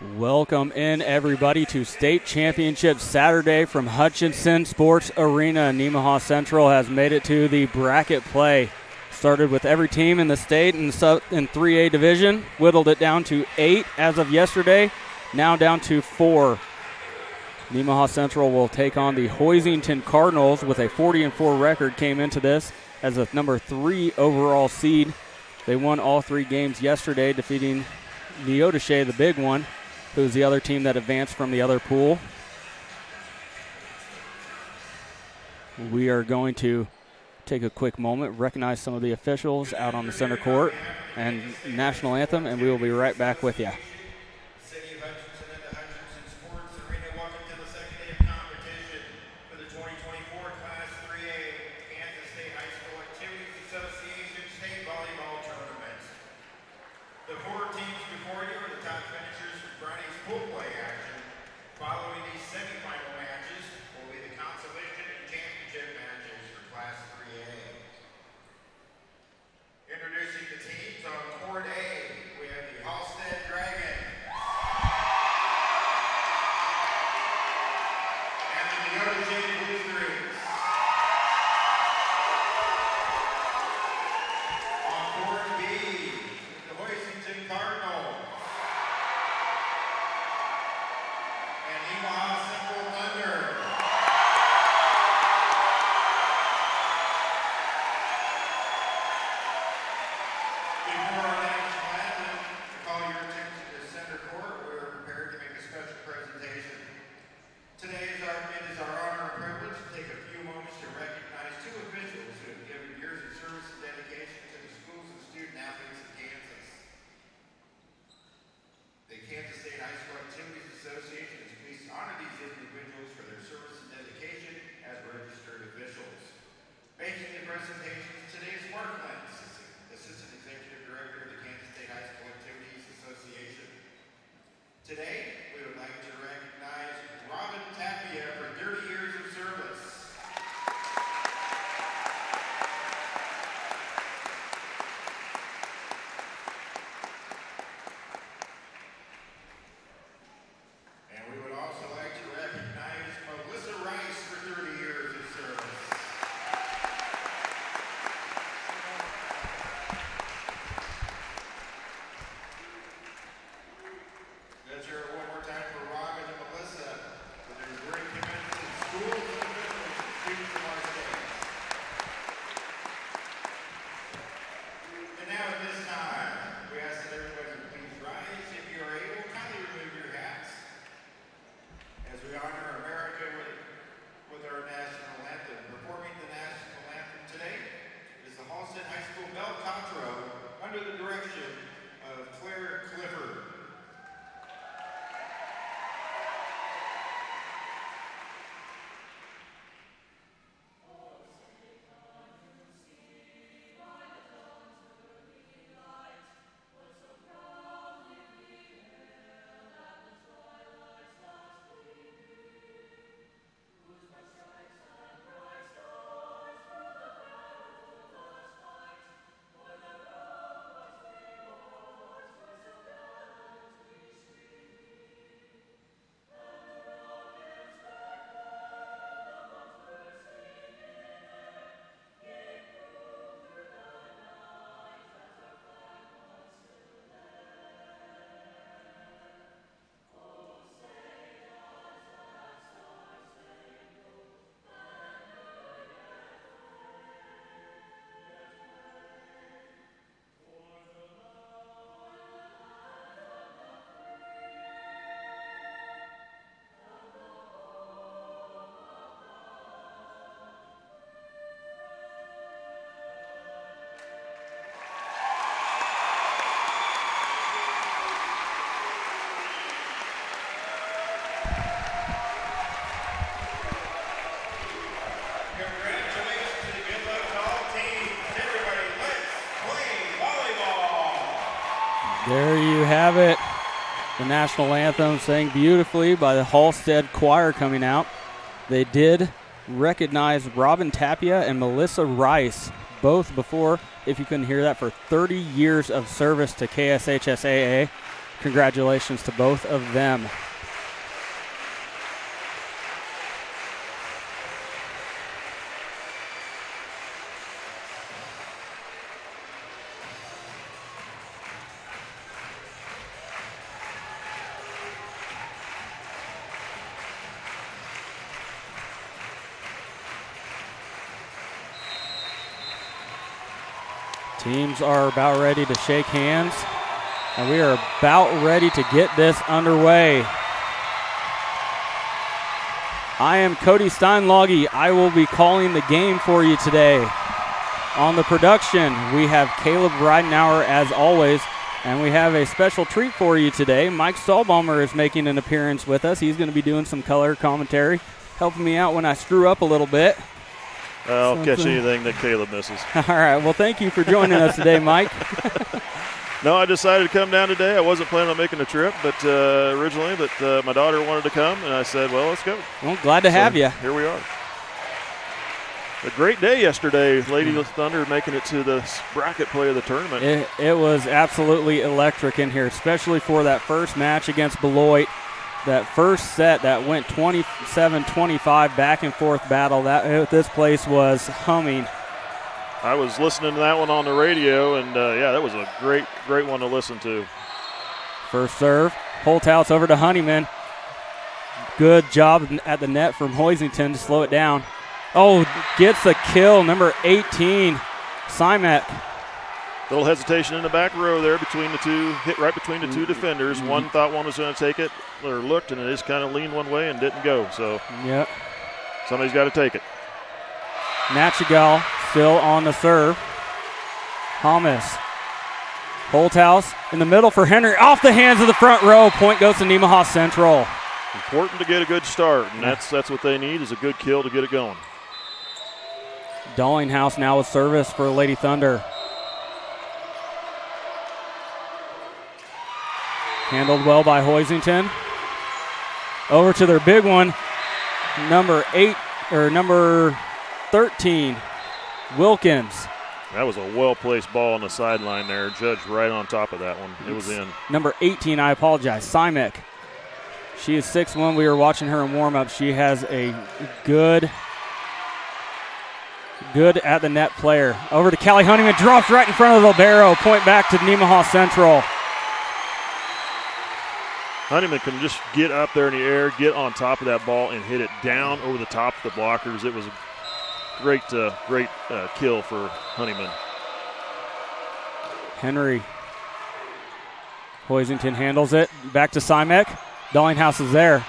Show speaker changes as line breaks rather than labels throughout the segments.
Welcome in, everybody, to State Championship Saturday from Hutchinson Sports Arena. Nemaha Central has made it to the bracket play. Started with every team in the state in 3A division, whittled it down to 8 as of yesterday, now down to 4. Nemaha Central will take on the Hoisington Cardinals with a 40-4 record, came into this as a number 3 overall seed. They won all 3 games yesterday, defeating Neodesha, the big one, who's the other team that advanced from the other pool. We are going to take a quick moment, recognize some of the officials out on the center court and national anthem, and we will be right back with you.
City of Hutchinson and the Hutchinson Sports Arena welcome to the second day of competition for the 2024 Class 3A Kansas State High School Activities Association State Volleyball Tournament. The 4 teams before you are the top finishers from Friday's pool play action. Following these semifinal matches will be the consolation and championship matches for Class 3A. Introducing the teams on Court A, we have the Halstead Dragon and the Neodesha Bluestrings. On Court B, the Hoisington Cardinals and Nemaha Central Thunder. Before our national anthem, to call your attention to center court, we are prepared to make a special presentation. Today it is our honor and privilege to take a few moments to recognize 2 officials who have given years of service and dedication to the schools and student athletes in Kansas. The Kansas State High School Activities Association is pleased to honor these individuals for their service and dedication as registered officials. Making the presentations today is Mark Lentz, Assistant Executive Director of the Kansas State High School Activities Association. Today, we would like to recognize Robin Tapia for 30 years of service. And we would also like to recognize Melissa Rice for 30 years of service. Let's hear it one more time for Robin and Melissa for their great commitment to schools and officials and students of our state. And now at this time, we ask that everybody please rise. If you are able, kindly remove your hats as we honor America with our national anthem. Performing the national anthem today is the Halstead High School Bel Canto under the direction of Claire Clifford. Congratulations and good luck to all teams. Everybody, let's play volleyball.
There you have it. The national anthem sang beautifully by the Halstead Choir coming out. They did recognize Robin Tapia and Melissa Rice, both before, if you couldn't hear that, for 30 years of service to KSHSAA. Congratulations to both of them. Teams are about ready to shake hands, and we are about ready to get this underway. I am Cody Steinloggy. I will be calling the game for you today. On the production, we have Caleb Ridenauer as always, and we have a special treat for you today. Mike Stahlbaumer is making an appearance with us. He's going to be doing some color commentary, helping me out when I screw up a little bit.
I'll catch anything that Caleb misses.
All right. Well, thank you for joining us today, Mike.
No, I decided to come down today. I wasn't planning on making a trip, but originally, but my daughter wanted to come, and I said, well, let's go.
Well, glad to have you.
Here we are. A great day yesterday. Lady Thunder making it to the bracket play of the tournament.
It was absolutely electric in here, especially for that first match against Beloit. That first set that went 27-25 back and forth battle, this place was humming.
I was listening to that one on the radio, and yeah, that was a great one to listen to.
First serve, Holthouse over to Honeyman. Good job at the net from Hoisington to slow it down. Oh, gets a kill, number 18, Simek.
Little hesitation in the back row there between the two, hit right between the two defenders. One thought one was going to take it, or looked, and it just kind of leaned one way and didn't go. So
yep,
somebody's got to take it.
Nachigal still on the serve. Thomas. Holthouse in the middle for Henry. Off the hands of the front row. Point goes to Nemaha Central.
Important to get a good start, and that's what they need is a good kill to get it going.
Dallinghouse now with service for Lady Thunder. Handled well by Hoisington. Over to their big one, number 13, Wilkins.
That was a well-placed ball on the sideline there. Judge right on top of that one. It was in.
Number 18, I apologize, Simek. She is 6'1". We were watching her in warm-up. She has a good at the net player. Over to Callie Honeyman, drops right in front of the libero. Point back to Nemaha Central.
Honeyman can just get up there in the air, get on top of that ball, and hit it down over the top of the blockers. It was a great kill for Honeyman.
Henry. Hoisington handles it. Back to Simek. Dallinghouse is there.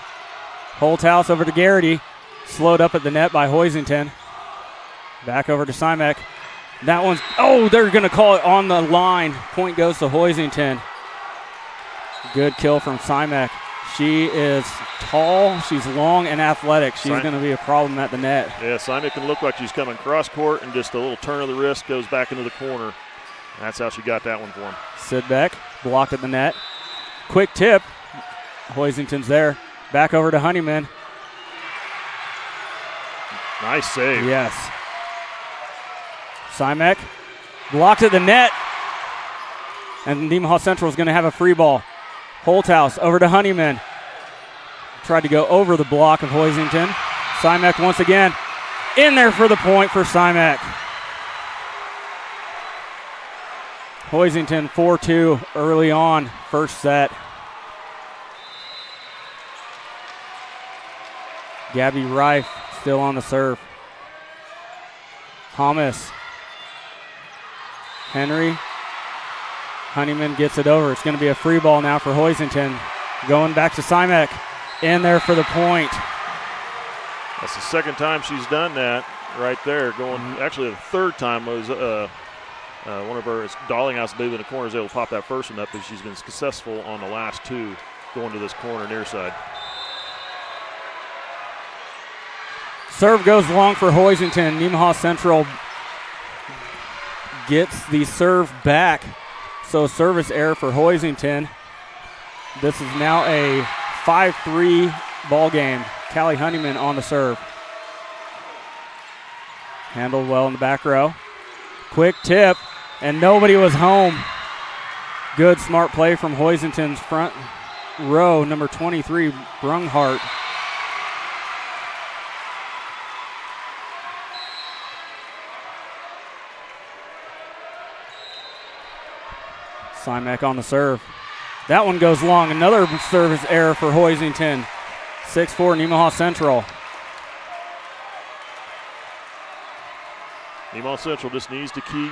Holthouse over to Garrity. Slowed up at the net by Hoisington. Back over to Simek. That one's, they're going to call it on the line. Point goes to Hoisington. Good kill from Simek. She is tall, she's long and athletic. She's going to be a problem at the net.
Yeah, Simek can look like she's coming cross court, and just a little turn of the wrist goes back into the corner. That's how she got that one for him.
Sidbeck blocked at the net. Quick tip. Hoisington's there. Back over to Honeyman.
Nice save.
Yes. Simek blocked at the net. And Nemaha Central is going to have a free ball. Holthouse over to Honeyman. Tried to go over the block of Hoisington. Simek once again in there for the point for Simek. Hoisington 4-2 early on, first set. Gabby Reif still on the serve. Thomas. Henry. Honeyman gets it over. It's going to be a free ball now for Hoisington. Going back to Simek. In there for the point.
That's the second time she's done that right there. Actually, the third time was one of her Dallinghouse, baby in the corner, is able to pop that first one up, but she's been successful on the last two going to this corner near side.
Serve goes long for Hoisington. Nemaha Central gets the serve back. So service error for Hoisington. This is now a 5-3 ball game. Callie Honeyman on the serve. Handled well in the back row. Quick tip, and nobody was home. Good, smart play from Hoisington's front row, number 23, Brunghart. Simek on the serve. That one goes long. Another service error for Hoisington. 6-4 Nemaha Central.
Nemaha Central just needs to keep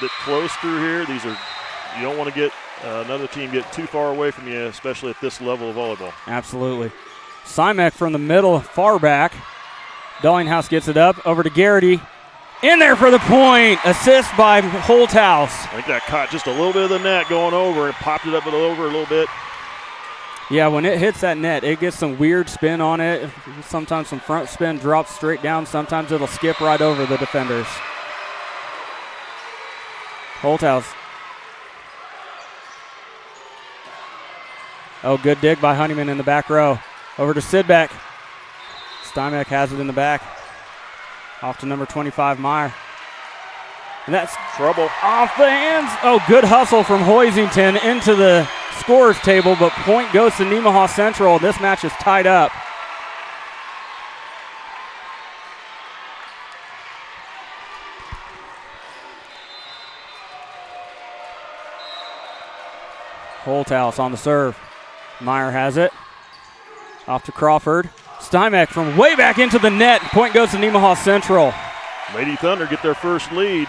it close through here. You don't want to get another team get too far away from you, especially at this level of volleyball.
Absolutely. Simek from the middle, far back. Dullinghouse gets it up, over to Garrity. In there for the point. Assist by Holthouse.
I think that caught just a little bit of the net going over and popped it up over a little bit.
Yeah, when it hits that net, it gets some weird spin on it. Sometimes some front spin drops straight down. Sometimes it'll skip right over the defenders. Holthouse. Oh, good dig by Honeyman in the back row. Over to Sidbeck. Steinbeck has it in the back. Off to number 25, Meyer. And that's
trouble.
Off the hands. Oh, good hustle from Hoisington into the scorer's table, but point goes to Nemaha Central. This match is tied up. Holthouse on the serve. Meyer has it. Off to Crawford. Steinbeck from way back into the net. Point goes to Nemaha Central.
Lady Thunder get their first lead.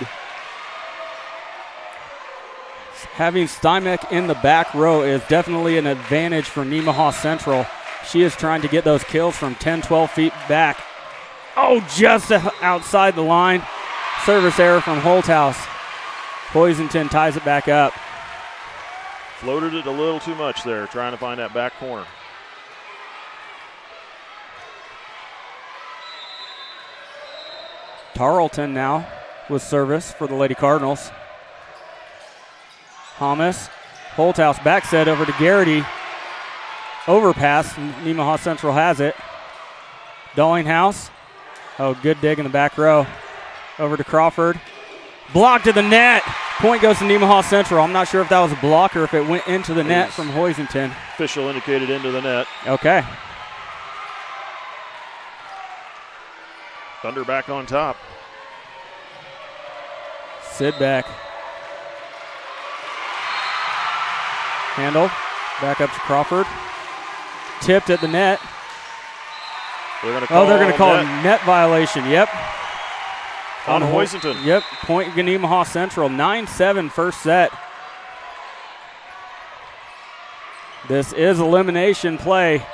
Having Steinbeck in the back row is definitely an advantage for Nemaha Central. She is trying to get those kills from 10, 12 feet back. Oh, just outside the line. Service error from Holthouse. Hoisington ties it back up.
Floated it a little too much there, trying to find that back corner.
Tarleton now with service for the Lady Cardinals. Hamas, Holthouse back set over to Garrity. Overpass, Nemaha Central has it. Dullinghouse, oh, good dig in the back row. Over to Crawford. Block to the net. Point goes to Nemaha Central. I'm not sure if that was a block or if it went into the net from Hoisington.
Official indicated into the net.
Okay.
Thunder back on top.
Sidbeck. Handle. Back up to Crawford. Tipped at the net.
They're going to call
a net violation. Yep.
On Hoisington.
Yep. Point Nemaha Central. 9-7 first set. This is elimination play.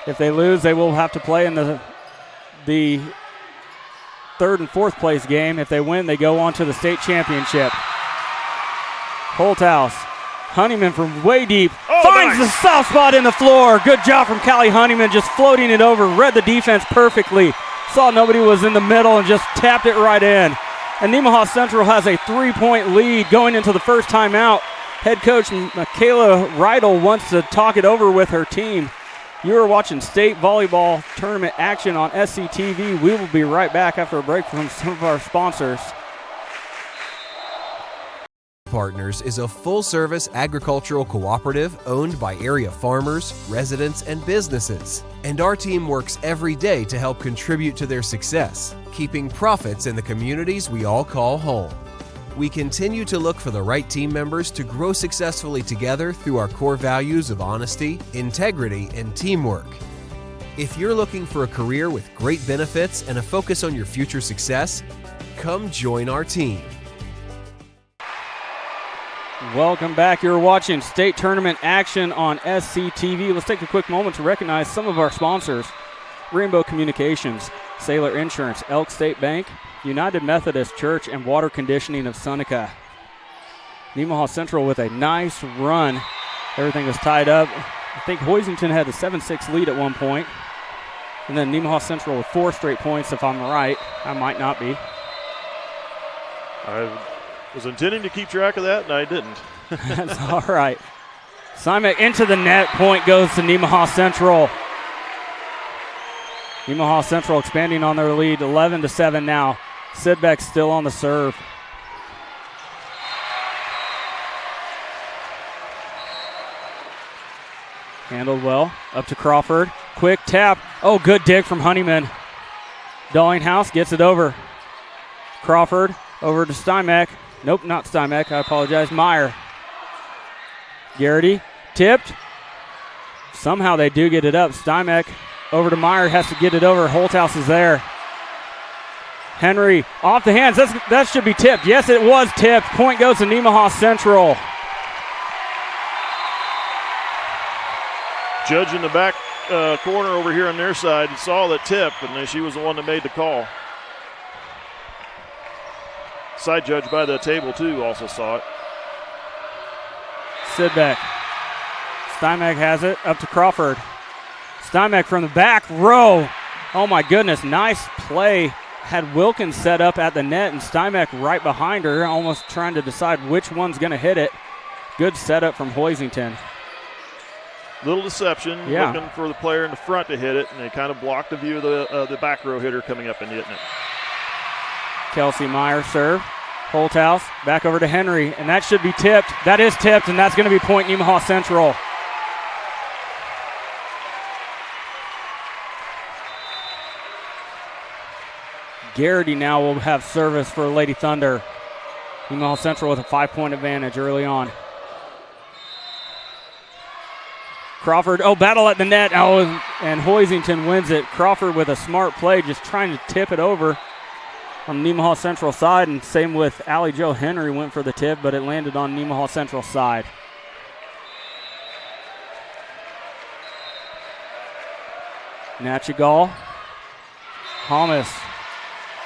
If they lose, they will have to play in the third and fourth place game. If they win, they go on to the state championship. Holthouse. Honeyman from way deep. Finds the soft spot in the floor. Good job from Callie Honeyman, just floating it over. Read the defense perfectly. Saw nobody was in the middle and just tapped it right in. And Nemaha Central has a 3-point lead going into the first timeout. Head coach Michaela Riedel wants to talk it over with her team. You are watching state volleyball tournament action on SCTV. We will be right back after a break from some of our sponsors.
Partners is a full-service agricultural cooperative owned by area farmers, residents, and businesses. And our team works every day to help contribute to their success, keeping profits in the communities we all call home. We continue to look for the right team members to grow successfully together through our core values of honesty, integrity, and teamwork. If you're looking for a career with great benefits and a focus on your future success, come join our team.
Welcome back. You're watching state tournament action on SCTV. Let's take a quick moment to recognize some of our sponsors. Rainbow Communications, Sailor Insurance, Elk State Bank, United Methodist Church, and Water Conditioning of Seneca. Nemaha Central with a nice run. Everything was tied up. I think Hoisington had a 7-6 lead at one point. And then Nemaha Central with 4 straight points, if I'm right. I might not be.
I was intending to keep track of that, and I didn't.
That's all right. Simek into the net. Point goes to Nemaha Central. Nemaha Central expanding on their lead, 11-7 now. Sidbeck still on the serve. Handled well. Up to Crawford. Quick tap. Oh, good dig from Honeyman. Dallinghouse gets it over. Crawford over to Stymack. Nope, not Stymack. I apologize. Meyer. Garrity tipped. Somehow they do get it up. Stymack over to Meyer. Has to get it over. Holthouse is there. Henry off the hands. That should be tipped. Yes, it was tipped. Point goes to Nemaha Central.
Judge in the back corner over here on their side saw the tip, and then she was the one that made the call. Side judge by the table, too, also saw it.
Sidbeck. Stymack has it. Up to Crawford. Stymack from the back row. Oh, my goodness. Nice play. Had Wilkins set up at the net, and Stymack right behind her, almost trying to decide which one's going to hit it. Good setup from Hoisington.
Little deception, looking for the player in the front to hit it, and they kind of blocked the view of the back row hitter coming up and hitting it.
Kelsey Meyer serve. Holthouse back over to Henry, and that should be tipped. That is tipped, and that's going to be point Nemaha Central. Garrity now will have service for Lady Thunder. Nemaha Central with a 5-point advantage early on. Crawford, battle at the net. And Hoisington wins it. Crawford with a smart play, just trying to tip it over on the Nemaha Central side. And same with Allie Jo Henry went for the tip, but it landed on Nemaha Central side. Natchigal, Thomas,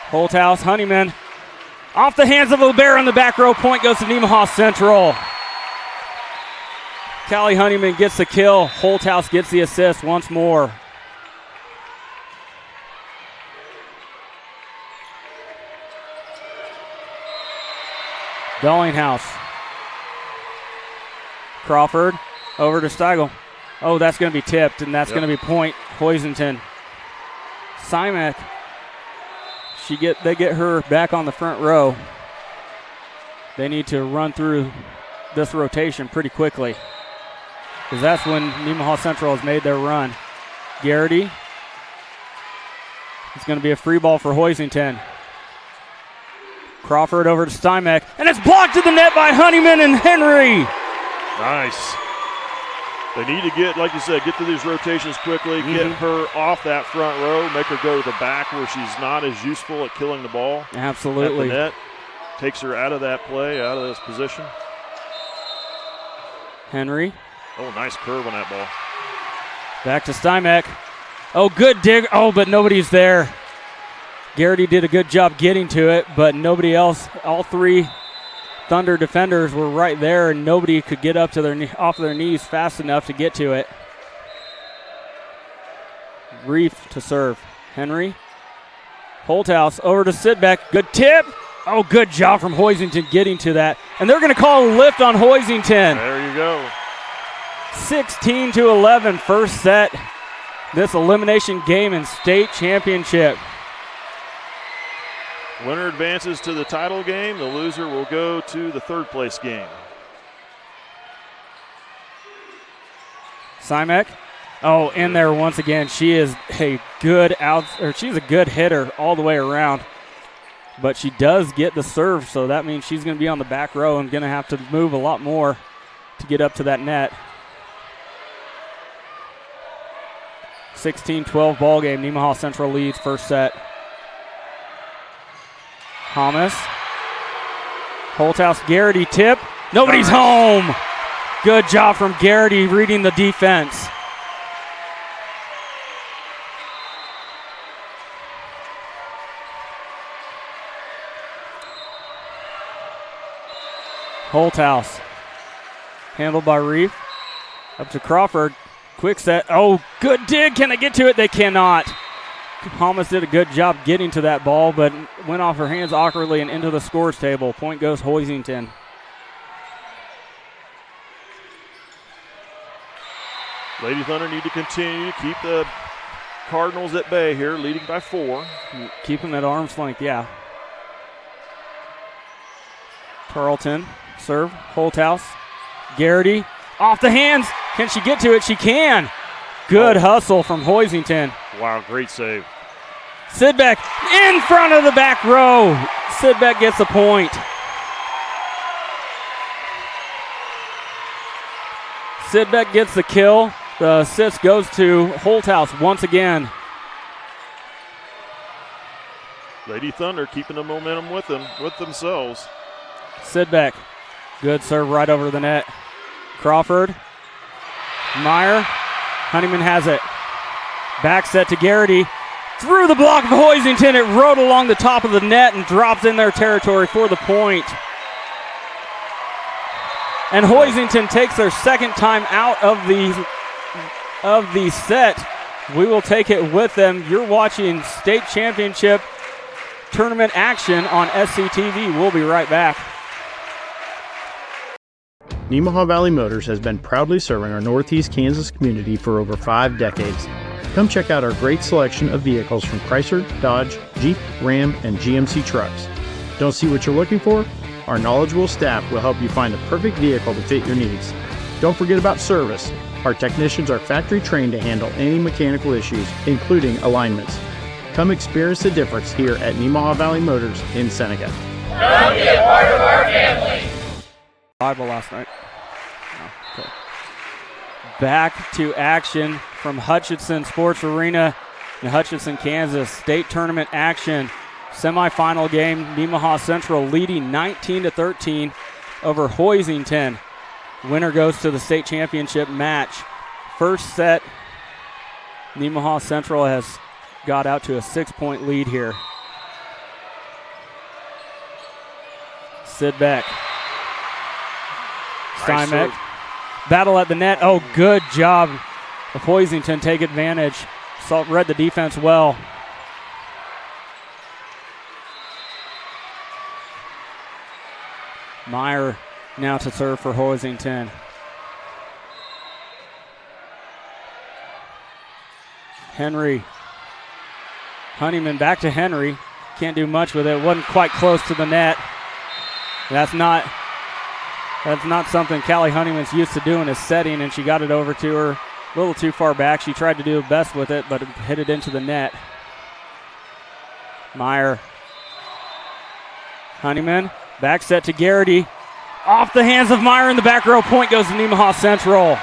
Holthouse, Honeyman. Off the hands of O'Bear on the back row. Point goes to Nemaha Central. Callie Honeyman gets the kill. Holthouse gets the assist once more. Dallinghouse. Crawford over to Steigel. Oh, that's going to be tipped, and that's going to be point Hoisington. Simek. They get her back on the front row. They need to run through this rotation pretty quickly, because that's when Nemaha Central has made their run. Garrity. It's going to be a free ball for Hoisington. Crawford over to Stymack, and it's blocked to the net by Honeyman and Henry.
Nice. They need to get, like you said, get to these rotations quickly, get her off that front row, make her go to the back where she's not as useful at killing the ball.
Absolutely.
At the net. Takes her out of that play, out of this position.
Henry.
Oh, nice curve on that ball.
Back to Stymack. Oh, good dig. Oh, but nobody's there. Garrity did a good job getting to it, but nobody else. All three Thunder defenders were right there, and nobody could get up to off their knees fast enough to get to it. Reef to serve. Henry. Holthouse over to Sidbeck. Good tip. Oh, good job from Hoisington getting to that. And they're going to call a lift on Hoisington.
There you go.
16-11, first set. This elimination game in state championship.
Winner advances to the title game. The loser will go to the third place game.
Simek. Oh, in there once again. She is a good she's a good hitter all the way around. But she does get the serve, so that means she's going to be on the back row and going to have to move a lot more to get up to that net. 16-12 ball game. Nemaha Central leads first set. Thomas. Holthouse, Garrity tip. Nobody's home. Good job from Garrity reading the defense. Holthouse. Handled by Reef. Up to Crawford. Quick set. Oh, good dig. Can they get to it? They cannot. Thomas did a good job getting to that ball, but went off her hands awkwardly and into the scores table. Point goes Hoisington.
Lady Thunder need to continue to keep the Cardinals at bay here, leading by 4.
Keep them at arm's length, yeah. Tarleton, serve, Holthouse, Garrity, off the hands. Can she get to it? She can. Good hustle from Hoisington.
Wow, great save.
Sidbeck in front of the back row. Sidbeck gets a point. Sidbeck gets the kill. The assist goes to Holthouse once again.
Lady Thunder keeping the momentum with themselves.
Sidbeck, good serve right over the net. Crawford, Meyer, Honeyman has it. Back set to Garrity. Through the block of Hoisington, it rode along the top of the net and drops in their territory for the point. And Hoisington takes their second time out of the set. We will take it with them. You're watching state championship tournament action on SCTV. We'll be right back.
Nemaha Valley Motors has been proudly serving our Northeast Kansas community for over 5 decades. Come check out our great selection of vehicles from Chrysler, Dodge, Jeep, Ram, and GMC trucks. Don't see what you're looking for? Our knowledgeable staff will help you find the perfect vehicle to fit your needs. Don't forget about service. Our technicians are factory trained to handle any mechanical issues, including alignments. Come experience the difference here at Nemaha Valley Motors in Seneca.
Come be a part of our family.
Bible last night. Oh, okay. Back to action from Hutchinson Sports Arena in Hutchinson, Kansas. State tournament action. Semifinal game. Nemaha Central leading 19-13 over Hoisington. Winner goes to the state championship match. First set, Nemaha Central has got out to a 6-point lead here. Sidbeck. Steinbeck. Battle at the net. Oh, good job of Hoisington. Take advantage. Read the defense well. Meyer now to serve for Hoisington. Henry. Honeyman back to Henry. Can't do much with it. Wasn't quite close to the net. That's not something Callie Honeyman's used to doing, is setting, and she got it over to her a little too far back. She tried to do her best with it, but it hit it into the net. Meyer. Honeyman. Back set to Garrity. Off the hands of Meyer in the back row. Point goes to Nemaha Central.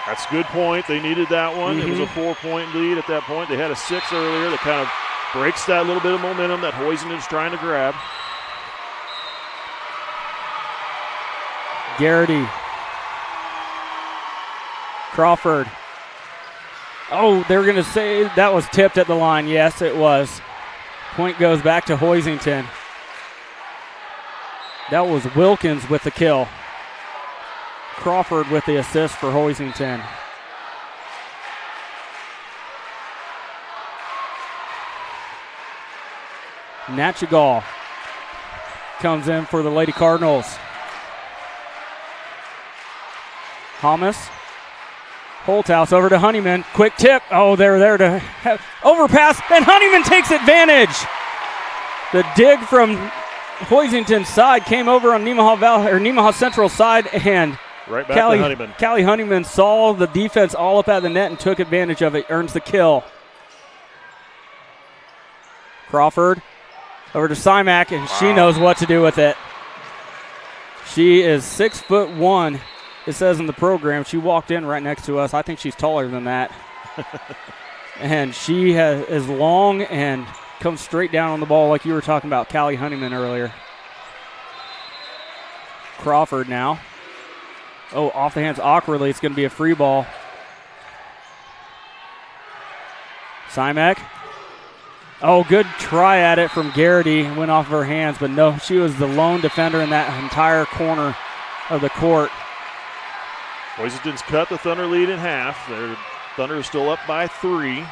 That's a good point. They needed that one. It was a 4-point lead at that point. They had a 6 earlier that kind of breaks that little bit of momentum that Hoisington's trying to grab.
Garrity. Crawford. Oh, they were going to say that was tipped at the line. Yes, it was. Point goes back to Hoisington. That was Wilkins with the kill. Crawford with the assist for Hoisington. Natchigal comes in for the Lady Cardinals. Hamas. Holthouse over to Honeyman. Quick tip. Oh, they're there to have overpass, and Honeyman takes advantage. The dig from Hoisington's side came over on Nemaha Central side, and
right back to Honeyman.
Callie Honeyman saw the defense all up at the net and took advantage of it, earns the kill. Crawford over to Simak, and she knows what to do with it. She is 6'1". It says in the program. She walked in right next to us. I think she's taller than that. And she is long and comes straight down on the ball like you were talking about Callie Honeyman earlier. Crawford now. Oh, off the hands awkwardly. It's going to be a free ball. Simek. Oh, good try at it from Garrity. Went off of her hands, but no, she was the lone defender in that entire corner of the court.
Hoisington's cut the Thunder lead in half. Their Thunder is still up by 3.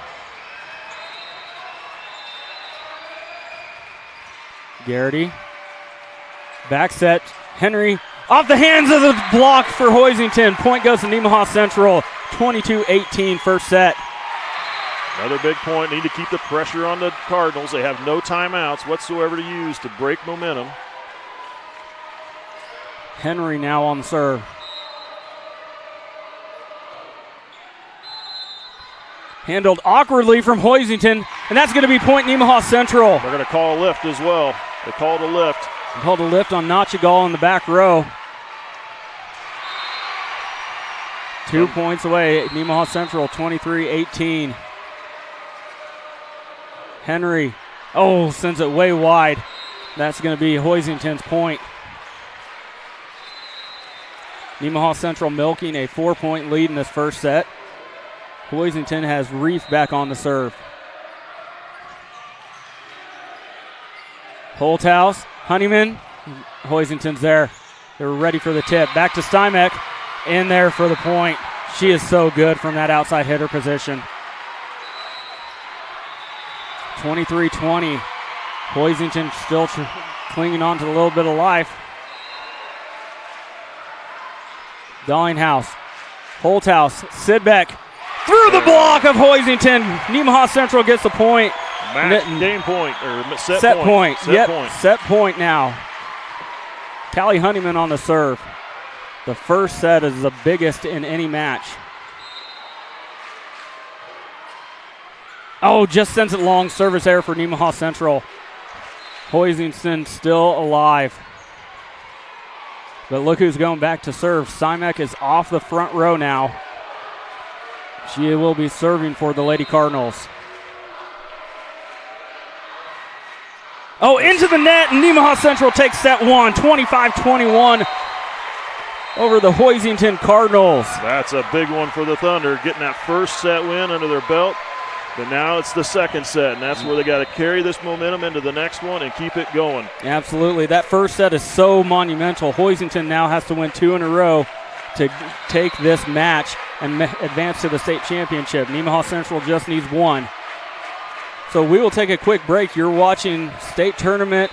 Garrity. Back set. Henry off the hands of the block for Hoisington. Point goes to Nemaha Central. 22-18 first set.
Another big point. Need to keep the pressure on the Cardinals. They have no timeouts whatsoever to use to break momentum.
Henry now on the serve. Handled awkwardly from Hoisington, and that's going to be point Nemaha Central.
They're going to call a lift as well. They called a lift.
Called a lift on Nachigal in the back row. 2 points away. Nemaha Central 23-18. Henry, sends it way wide. That's going to be Hoisington's point. Nemaha Central milking a 4-point lead in this first set. Hoisington has Reef back on the serve. Holthouse, Honeyman, Hoisington's there. They're ready for the tip. Back to Stymek, in there for the point. She is so good from that outside hitter position. 23-20. Hoisington still clinging on to a little bit of life. Dallinghouse, Holthouse, Sidbeck, through the block of Hoisington. Nemaha Central gets the point.
Game point, or set
point.
Set point.
Set point now. Callie Honeyman on the serve. The first set is the biggest in any match. Just sends it long. Service error for Nemaha Central. Hoisington still alive. But look who's going back to serve. Stymek is off the front row now. She will be serving for the Lady Cardinals. Into the net, and Nemaha Central takes set one, 25-21 over the Hoisington Cardinals.
That's a big one for the Thunder, getting that first set win under their belt. But now it's the second set, and that's where they got to carry this momentum into the next one and keep it going.
Absolutely. That first set is so monumental. Hoisington now has to win 2 in a row to take this match and advance to the state championship. Nemaha Central just needs 1. So we will take a quick break. You're watching state tournament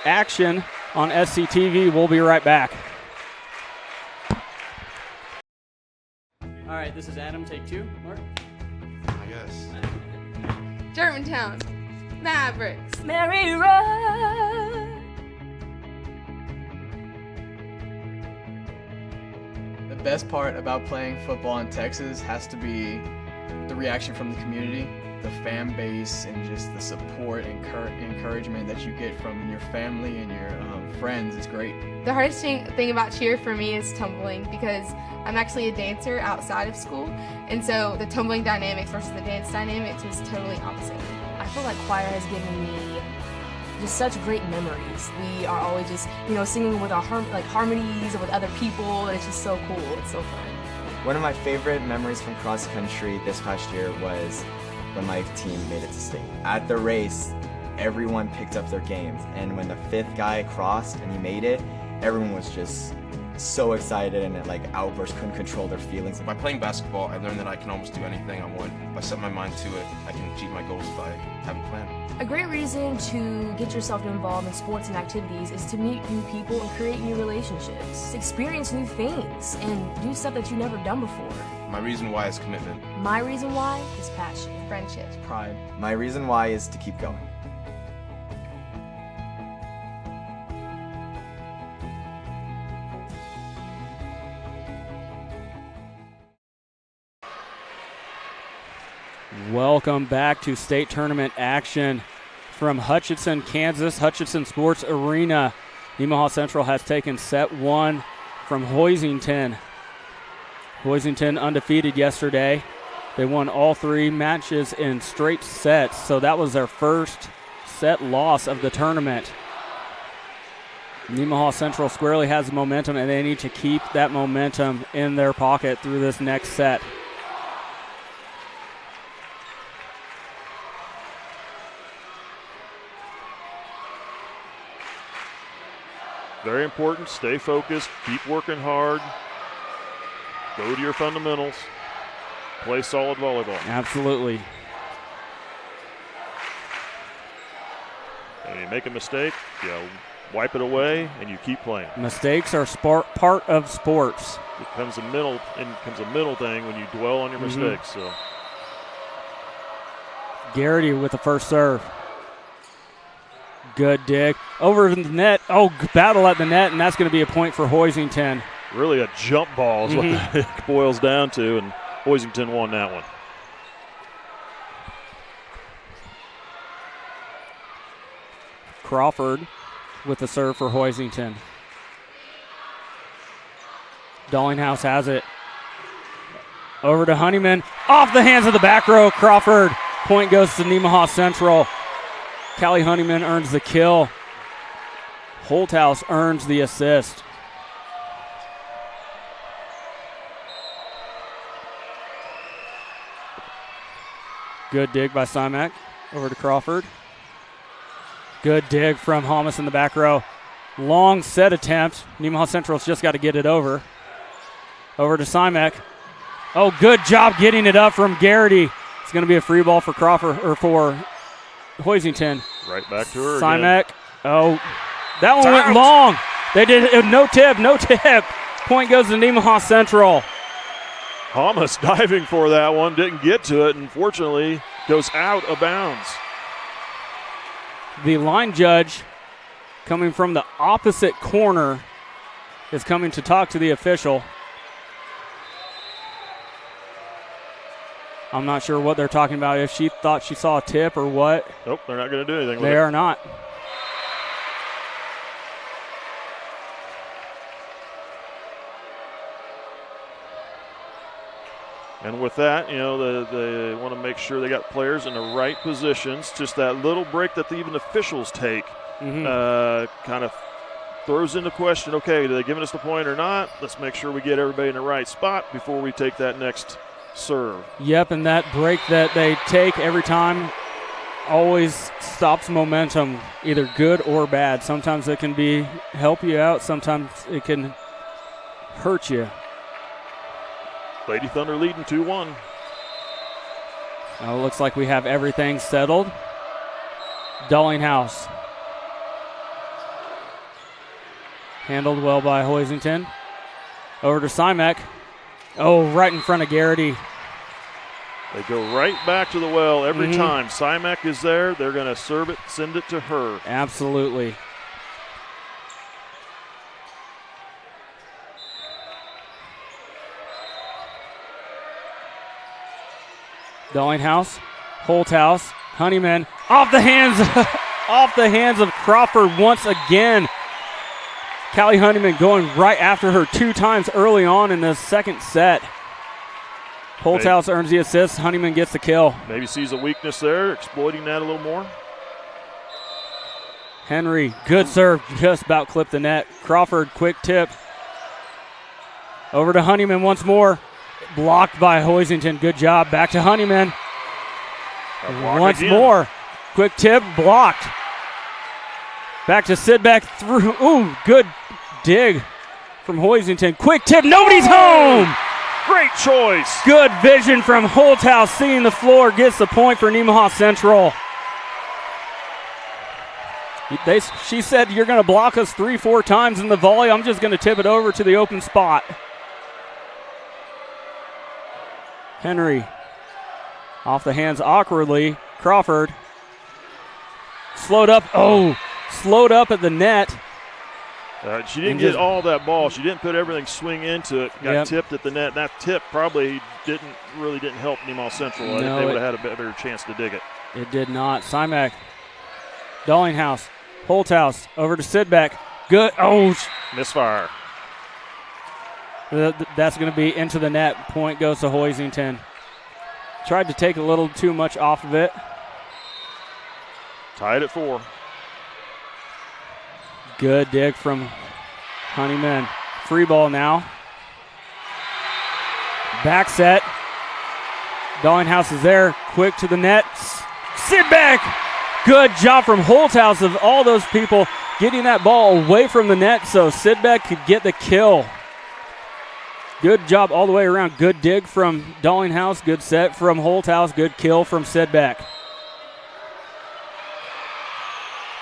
action on SCTV. We'll be right back.
All right, this is Adam. Take 2. Mark?
I guess.
Germantown, Mavericks,
Mary Road.
The best part about playing football in Texas has to be the reaction from the community, the fan base, and just the support and encouragement that you get from your family and your friends is great.
The hardest thing about cheer for me is tumbling, because I'm actually a dancer outside of school, and so the tumbling dynamics versus the dance dynamics was totally opposite.
I feel like choir has given me just such great memories. We are always just, singing with our harmonies and with other people, and it's just so cool. It's so fun.
One of my favorite memories from cross country this past year was when my team made it to state. At the race, everyone picked up their games, and when the 5th guy crossed and he made it, everyone was just so excited and outbursts, couldn't control their feelings.
By playing basketball, I learned that I can almost do anything I want. If I set my mind to it, I can achieve my goals if I have a plan.
A great reason to get yourself involved in sports and activities is to meet new people and create new relationships, experience new things, and do stuff that you've never done before.
My reason why is commitment.
My reason why is passion.
Friendships,
Pride.
My reason why is to keep going.
Welcome back to state tournament action from Hutchinson, Kansas, Hutchinson Sports Arena. Nemaha Central has taken set 1 from Hoisington. Hoisington undefeated yesterday. They won all 3 matches in straight sets, so that was their first set loss of the tournament. Nemaha Central squarely has the momentum, and they need to keep that momentum in their pocket through this next set.
Very important. Stay focused. Keep working hard. Go to your fundamentals. Play solid volleyball.
Absolutely.
And you make a mistake, wipe it away, and you keep playing.
Mistakes are part of sports.
It becomes a mental thing when you dwell on your mistakes. So
Garrity with the first serve. Good dig. Over in the net. Battle at the net, and that's going to be a point for Hoisington.
Really a jump ball is what it boils down to, and Hoisington won that one.
Crawford with the serve for Hoisington. Dallinghouse has it. Over to Honeyman. Off the hands of the back row. Crawford. Point goes to Nemaha Central. Callie Honeyman earns the kill. Holthouse earns the assist. Good dig by Simak. Over to Crawford. Good dig from Holmes in the back row. Long set attempt. Nemaha Central's just got to get it over. Over to Simak. Oh, good job getting it up from Garrity. It's going to be a free ball for Crawford or for Hoisington.
Right back to her
Simak.
again.
Oh, that one went long. They did no tip, no tip. Point goes to Nemaha Central.
Hamas diving for that one, didn't get to it, and fortunately goes out of bounds.
The line judge, coming from the opposite corner, is coming to talk to the official. I'm not sure what they're talking about, if she thought she saw a tip or what.
Nope, they're not going to do anything with it.
They are not.
And with that, you know, they want to make sure they got players in the right positions. Just that little break that even officials take kind of throws into question, okay, are they giving us the point or not? Let's make sure we get everybody in the right spot before we take that next serve.
Yep, and that break that they take every time always stops momentum, either good or bad. Sometimes it can help you out. Sometimes it can hurt you.
Lady Thunder leading 2-1.
Looks like we have everything settled. Dallinghouse. Handled well by Hoisington. Over to Simak. Oh, right in front of Garrity.
They go right back to the well every time. Simak is there. They're going to serve it, send it to her.
Absolutely. Dallinghouse, Holthouse, Honeyman, off the hands of Crawford once again. Callie Honeyman going right after her 2 times early on in the second set. Holthouse earns the assist. Honeyman gets the kill.
Maybe sees a weakness there, exploiting that a little more.
Henry, good serve, just about clipped the net. Crawford, quick tip. Over to Honeyman once more. Blocked by Hoisington. Good job. Back to Honeyman. Once
again.
more. Quick tip. Blocked. Back to Sidbeck. Through. Ooh, good dig from Hoisington. Quick tip. Nobody's home.
Great choice.
Good vision from Holthouse. Seeing the floor. Gets the point for Nemaha Central. She said, you're going to block us 3-4 times in the volley. I'm just going to tip it over to the open spot. Henry off the hands awkwardly. Crawford slowed up. Oh, slowed up at the net.
She didn't get all that ball. She didn't put everything swing into it. Got tipped at the net. That tip probably didn't help Nemaha Central. I think they would have had a better chance to dig it.
It did not. Simak, Dallinghouse, Holthouse over to Sidbeck. Good. Oh,
misfire.
That's going to be into the net. Point goes to Hoisington. Tried to take a little too much off of it.
Tied at 4.
Good dig from Honeyman. Free ball now. Back set. Dallinghouse is there. Quick to the net. Sidbeck. Good job from Holthouse of all those people getting that ball away from the net so Sidbeck could get the kill. Good job all the way around. Good dig from Dallinghouse. Good set from Holthouse. Good kill from Sidbeck.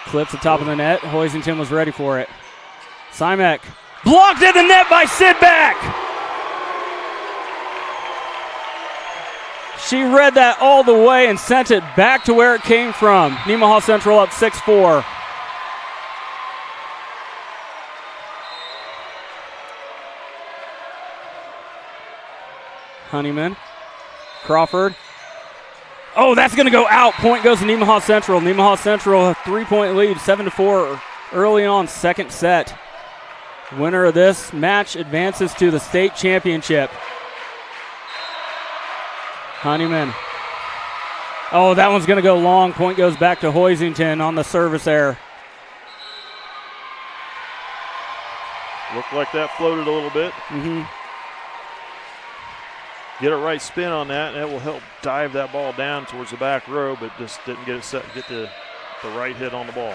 Clips the top of the net. Hoisington was ready for it. Simak blocked at the net by Sidbeck. She read that all the way and sent it back to where it came from. Nemaha Central up 6-4. Honeyman, Crawford. Oh, that's going to go out. Point goes to Nemaha Central. Nemaha Central, a 3-point lead, 7-4 early on, second set. Winner of this match advances to the state championship. Honeyman. Oh, that one's going to go long. Point goes back to Hoisington on the service error.
Looked like that floated a little bit.
Mm-hmm.
Get a right spin on that, and that will help dive that ball down towards the back row, but just didn't get it set to get the right hit on the ball.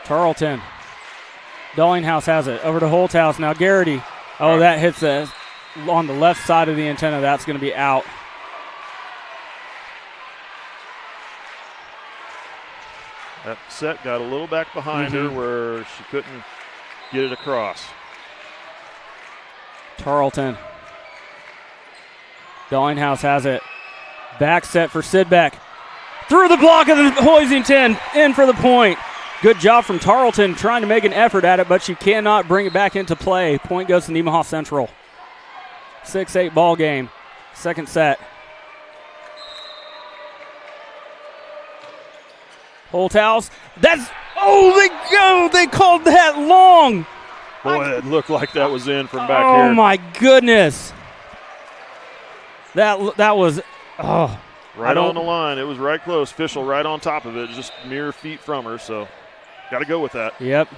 Tarleton. Dallinghouse has it. Over to Holthouse. Now Garrity. Oh, that hits on the left side of the antenna. That's going to be out.
That set got a little back behind her where she couldn't get it across.
Tarleton. Dallinghouse has it. Back set for Sidbeck. Through the block of the Hoisington. In for the point. Good job from Tarleton trying to make an effort at it, but she cannot bring it back into play. Point goes to Nemaha Central. 6-8 ball game. Second set. Holthouse. That's, they called that long.
Boy, it looked like that was in from back
here.
Oh,
my goodness. That was,
right on the line. It was right close. Fischel right on top of it, just mere feet from her, so got to go with that.
Yep.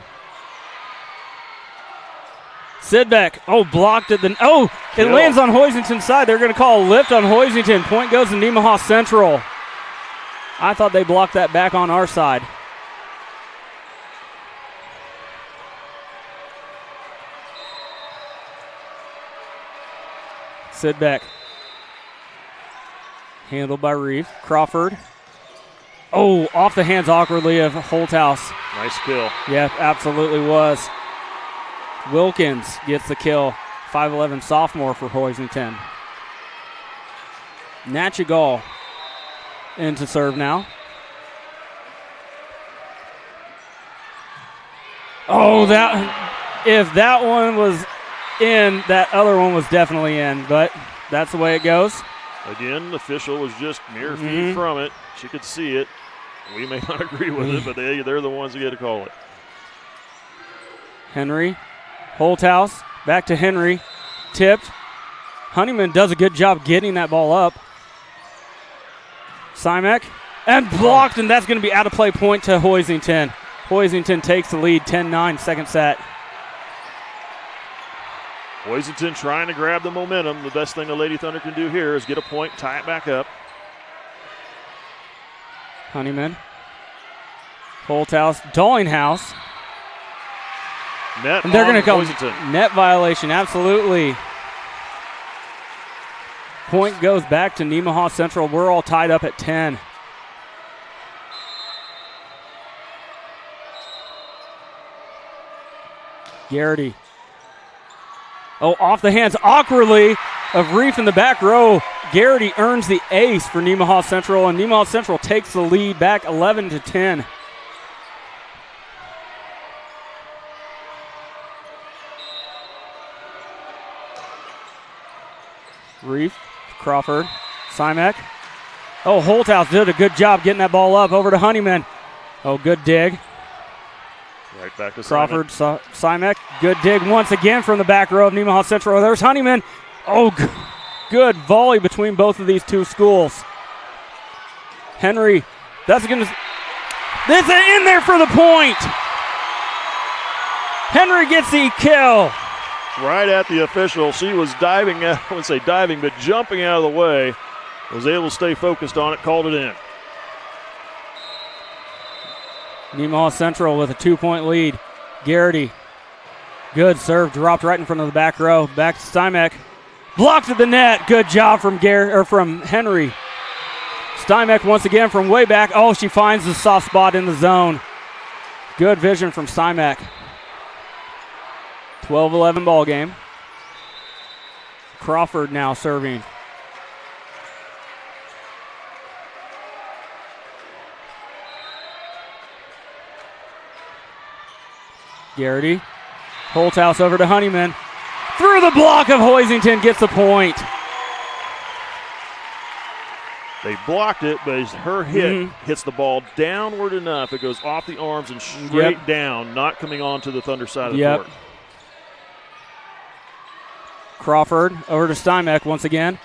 Sidbeck. Blocked it. It lands on Hoisington's side. They're going to call a lift on Hoisington. Point goes to Nemaha Central. I thought they blocked that back on our side. Sidbeck. Handled by Reeve. Crawford. Off the hands awkwardly of Holthouse.
Nice kill.
Yeah, absolutely was. Wilkins gets the kill. 5'11 sophomore for Hoisington. Natchigal into serve now. If that one was in, that other one was definitely in, but that's the way it goes.
Again, the official was just mere feet from it. She could see it. We may not agree with it, but they're the ones that get to call it.
Henry. Holthouse. Back to Henry. Tipped. Honeyman does a good job getting that ball up. Simek. And blocked, and that's going to be out of play. Point to Hoisington. Hoisington takes the lead, 10-9, second set.
Hoisington trying to grab the momentum. The best thing the Lady Thunder can do here is get a point, tie it back up.
Honeyman. Holthouse. Dallinghouse.
Net.
And they're going to go
Hoisington.
Net violation, absolutely. Point goes back to Nemaha Central. We're all tied up at 10. Garrity. Off the hands awkwardly of Reef in the back row. Garrity earns the ace for Nemaha Central, and Nemaha Central takes the lead back 11-10. Reef, Crawford, Simek. Holthouse did a good job getting that ball up over to Honeyman. Good dig.
Right back to
Crawford, Simek. Good dig once again from the back row of Nemaha Central. There's Honeyman. Good volley between both of these two schools. Henry, that's in there for the point. Henry gets the kill.
Right at the official. She was diving, I wouldn't say diving, but jumping out of the way. Was able to stay focused on it, called it in.
Nemaha Central with a 2-point lead. Garrity. Good serve, dropped right in front of the back row. Back to Stymek. Blocked at the net. Good job from Henry. Stymek once again from way back. She finds the soft spot in the zone. Good vision from Stymek. 12-11 ball game. Crawford now serving. Garrity. Holthouse over to Honeyman. Through the block of Hoisington, gets the point.
They blocked it, but her hit hits the ball downward enough. It goes off the arms and straight down, not coming onto the Thunder side of the court.
Crawford over to Steinbeck once again.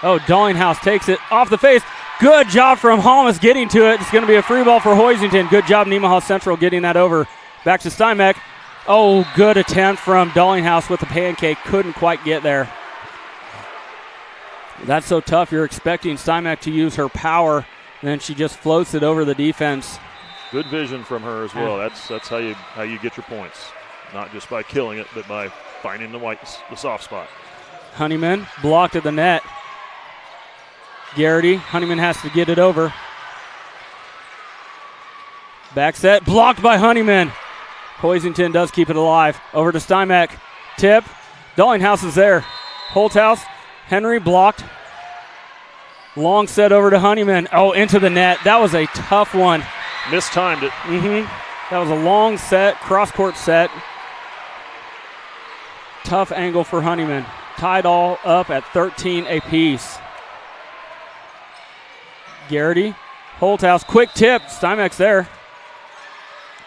Oh, Dallinghouse takes it off the face. Good job from Holmes getting to it. It's going to be a free ball for Hoisington. Good job, Nemaha Central, getting that over. Back to Steinbeck. Oh, good attempt from Dallinghouse with the pancake. Couldn't quite get there. That's so tough. You're expecting Steinbeck to use her power, and then she just floats it over the defense.
Good vision from her as well. That's how you get your points. Not just by killing it, but by finding the soft spot.
Honeyman blocked at the net. Garrity, Honeyman has to get it over. Back set, blocked by Honeyman. Hoisington does keep it alive. Over to Steinbeck. Tip. Dallinghouse is there. Holthouse. Henry blocked. Long set over to Honeyman. Oh, into the net. That was a tough one.
Mistimed it.
That was a long set, cross-court set. Tough angle for Honeyman. Tied all up at 13 apiece. Garrity. Holthouse. Quick tip. Steinbeck's there.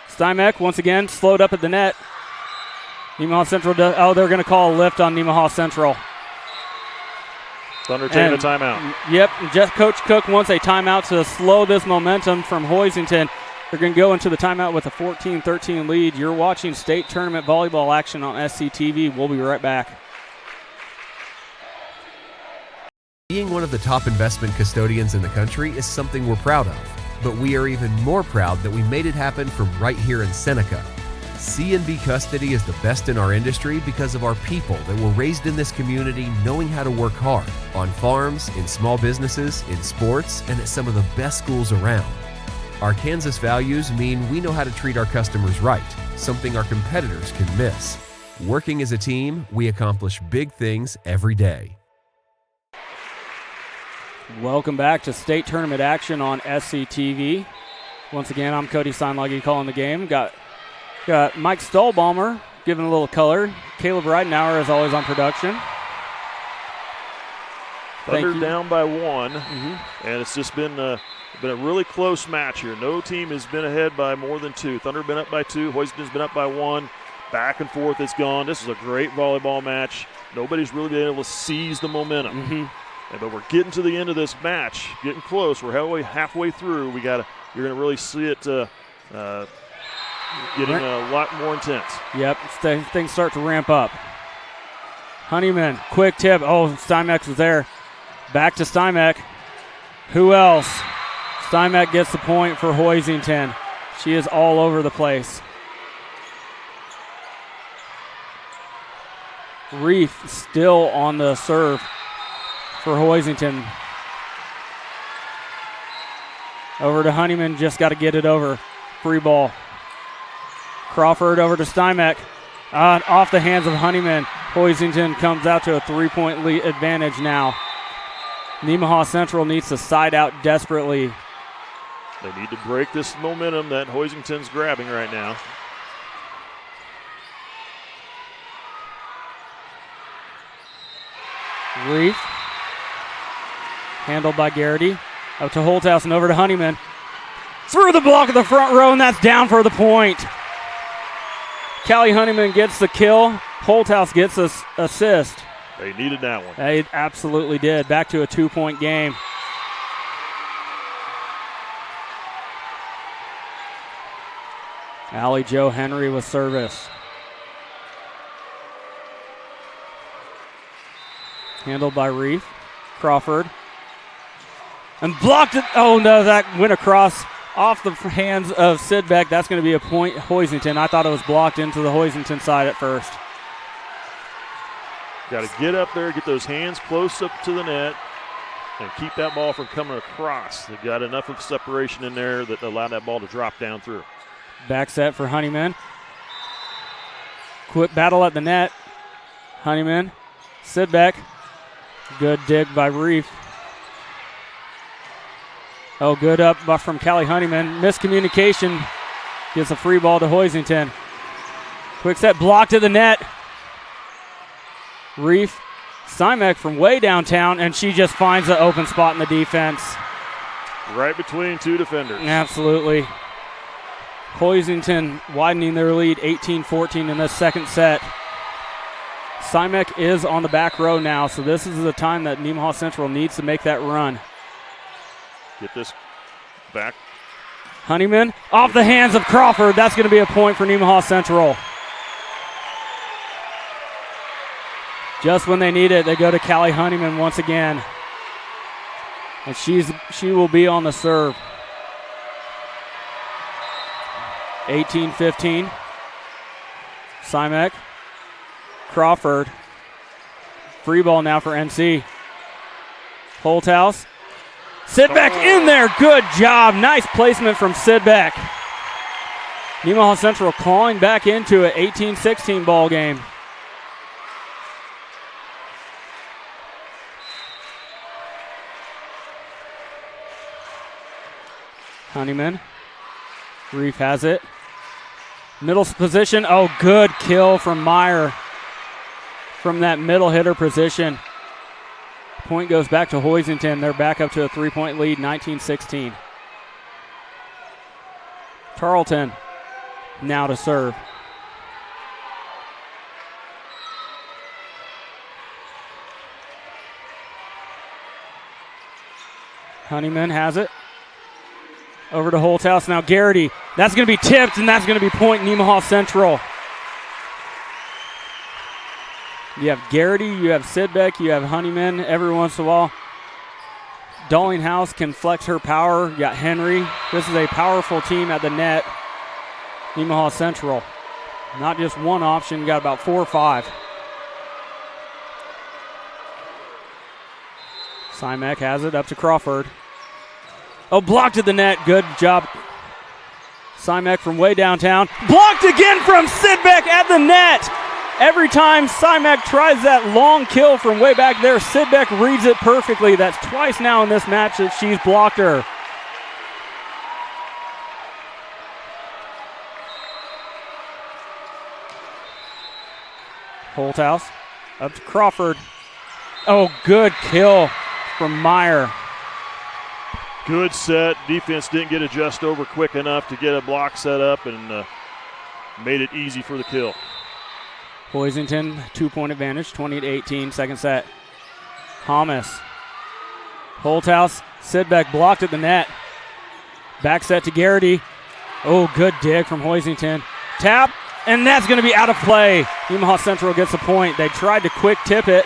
Steinbeck once again slowed up at the net. Nemaha Central does. Oh, they're going to call a lift on Nemaha Central.
Thunder taking a timeout.
Yep, just Coach Cook wants a timeout to slow this momentum from Hoisington. They're going to go into the timeout with a 14-13 lead. You're watching state tournament volleyball action on SCTV. We'll be right back.
Being one of the top investment custodians in the country is something we're proud of, but we are even more proud that we made it happen from right here in Seneca. C&B Custody is the best in our industry because of our people that were raised in this community knowing how to work hard, on farms, in small businesses, in sports, and at some of the best schools around. Our Kansas values mean we know how to treat our customers right, something our competitors can miss. Working as a team, we accomplish big things every day.
Welcome back to state tournament action on SCTV. Once again, I'm Cody Steinlage calling the game. Got Mike Stallbaumer giving a little color. Caleb Ridenauer is always on production.
Thunder down by one, and it's just been a really close match here. No team has been ahead by more than two. Thunder been up by two. Hoisington's been up by one. Back and forth it's gone. This is a great volleyball match. Nobody's really been able to seize the momentum. But we're getting to the end of this match, getting close. We're halfway through. You're going to really see it getting a lot more intense.
Yep, things start to ramp up. Honeyman, quick tip. Oh, Steinbeck was there. Back to Steinbeck. Who else? Steinbeck gets the point for Hoisington. She is all over the place. Reef still on the serve for Hoisington. Over to Honeyman, just got to get it over. Free ball. Crawford over to Steinbeck. Off the hands of Honeyman. Hoisington comes out to a 3-point lead advantage now. Nemaha Central needs to side out desperately.
They need to break this momentum that Hoisington's grabbing right now.
Reef. Handled by Garrity. Up to Holthouse and over to Honeyman. Through the block of the front row, and that's down for the point. Callie Honeyman gets the kill. Holthouse gets the assist.
They needed that one.
They absolutely did. Back to a 2-point game. Allie Jo Henry with service. Handled by Reef. Crawford. And blocked it. Oh, no, that went across off the hands of Sidbeck. That's going to be a point, Hoisington. I thought it was blocked into the Hoisington side at first.
Got to get up there, get those hands close up to the net, and keep that ball from coming across. They got enough of separation in there that allowed that ball to drop down through.
Back set for Honeyman. Quick battle at the net. Honeyman. Sidbeck. Good dig by Reef. Oh, good up from Callie Honeyman. Miscommunication. Gets a free ball to Hoisington. Quick set blocked to the net. Reef. Steinbeck from way downtown, and she just finds the open spot in the defense.
Right between two defenders.
Absolutely. Hoisington widening their lead 18-14 in the second set. Simek is on the back row now, so this is the time that Nemaha Central needs to make that run.
Get this back.
Honeyman off the hands of Crawford. That's going to be a point for Nemaha Central. Just when they need it, they go to Callie Honeyman once again. And she will be on the serve. 18-15. Simek. Crawford. Free ball now for NC. Holthouse. Sidbeck in there. Good job. Nice placement from Sidbeck. Nemaha Central clawing back into it. 18-16 ball game. Honeyman. Reef has it. Middle position. Oh, good kill from Meyer from that middle hitter position. Point goes back to Hoisington. They're back up to a 3-point lead, 19-16. Tarleton now to serve. Honeyman has it. Over to Holthouse. Now Garrity. That's going to be tipped, and that's going to be point Nemaha Central. You have Garrity, you have Sidbeck, you have Honeyman every once in a while. Dallinghouse can flex her power. You got Henry. This is a powerful team at the net. Nemaha Central. Not just one option, got about 4 or 5. Simek has it up to Crawford. Oh, blocked at the net. Good job. Simek from way downtown. Blocked again from Sidbeck at the net. Every time Simek tries that long kill from way back there, Sidbeck reads it perfectly. That's twice now in this match that she's blocked her. Holthouse up to Crawford. Oh, good kill from Meyer.
Good set. Defense didn't get adjusted over quick enough to get a block set up and made it easy for the kill.
Hoisington, 2-point advantage, 20-18, second set. Hamas. Holthouse, Sidbeck blocked at the net. Back set to Garrity. Oh, good dig from Hoisington. Tap, and that's going to be out of play. Nemaha Central gets the point. They tried to quick tip it.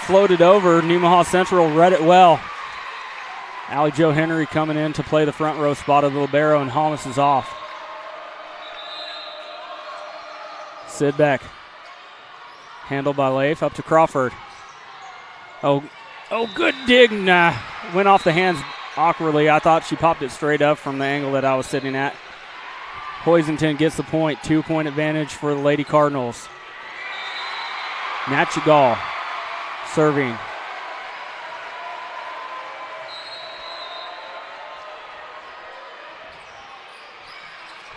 Floated over. Nemaha Central read it well. Allie Jo Henry coming in to play the front row spot of the libero, and Hamas is off. Sidbeck. Handled by Leif up to Crawford. Oh, good dig. Nah, went off the hands awkwardly. I thought she popped it straight up from the angle that I was sitting at. Hoisington gets the point. 2-point advantage for the Lady Cardinals. Nachigal serving.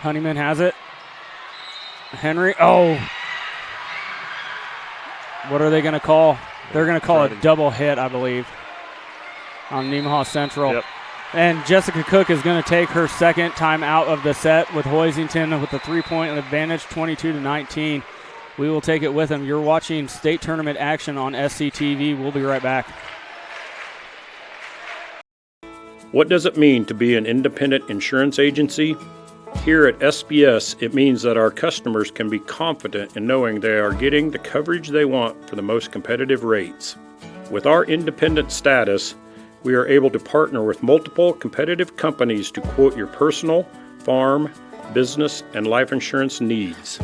Honeyman has it. Henry. Oh. What are they going to call? They're going to call a double hit, I believe, on Nemaha Central.
Yep.
And Jessica Cook is going to take her second time out of the set with Hoisington with the 3-point advantage, 22-19. We will take it with them. You're watching state tournament action on SCTV. We'll be right back.
What does it mean to be an independent insurance agency? Here at SBS, it means that our customers can be confident in knowing they are getting the coverage they want for the most competitive rates. With our independent status, we are able to partner with multiple competitive companies to quote your personal, farm, business, and life insurance needs.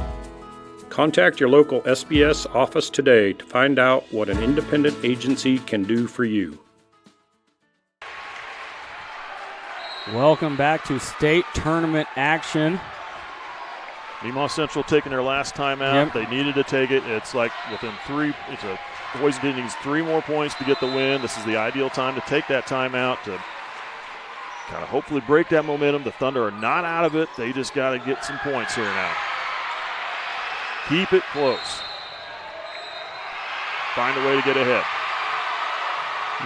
Contact your local SBS office today to find out what an independent agency can do for you.
Welcome back to state tournament action.
Nemaha Central taking their last time out.
Yep.
They needed to take it. It's like within 3. Hoisington needs 3 more points to get the win. This is the ideal time to take that time out to kind of hopefully break that momentum. The Thunder are not out of it. They just got to get some points here now. Keep it close. Find a way to get ahead.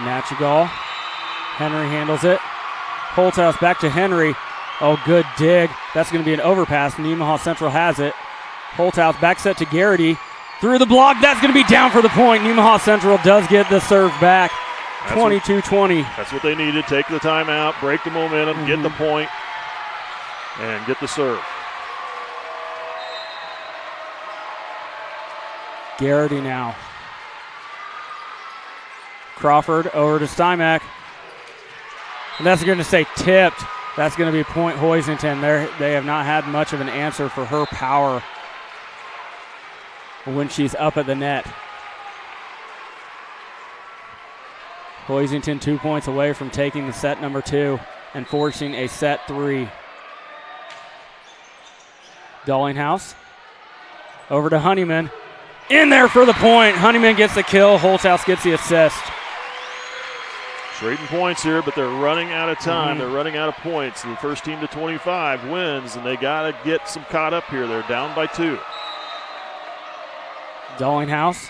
Nachigal. Henry handles it. Holthouse back to Henry. Oh, good dig. That's going to be an overpass. Nemaha Central has it. Holthouse back set to Garrity. Through the block. That's going to be down for the point. Nemaha Central does get the serve back. 22-20.
That's what they needed. Take the timeout, break the momentum, get the point, and get the serve.
Garrity now. Crawford over to Stymack. And that's going to say tipped. That's going to be point Hoisington. They have not had much of an answer for her power when she's up at the net. Hoisington 2 points away from taking the set number 2 and forcing a set 3. Dollinghouse over to Honeyman. In there for the point. Honeyman gets the kill. Holthouse gets the assist.
Trading points here, but they're running out of time. They're running out of points. The first team to 25 wins, and they got to get some caught up here. They're down by 2.
Dollinghouse.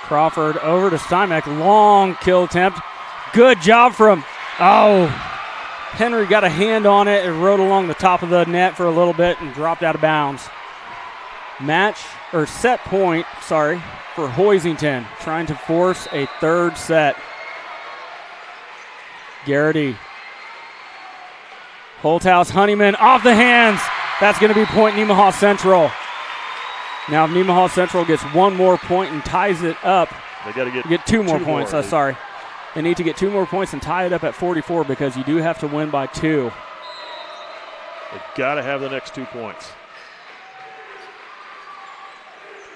Crawford over to Stymack. Long kill attempt. Good job from, Henry got a hand on it and rode along the top of the net for a little bit and dropped out of bounds. Set point for Hoisington, trying to force a third set. Garrity. Holthouse, Honeyman off the hands. That's going to be point Nemaha Central. Now if Nemaha Central gets one more point and ties it up,
they got to
get two more points. They need to get 2 more points and tie it up at 44 because you do have to win by 2.
They've got to have the next 2 points.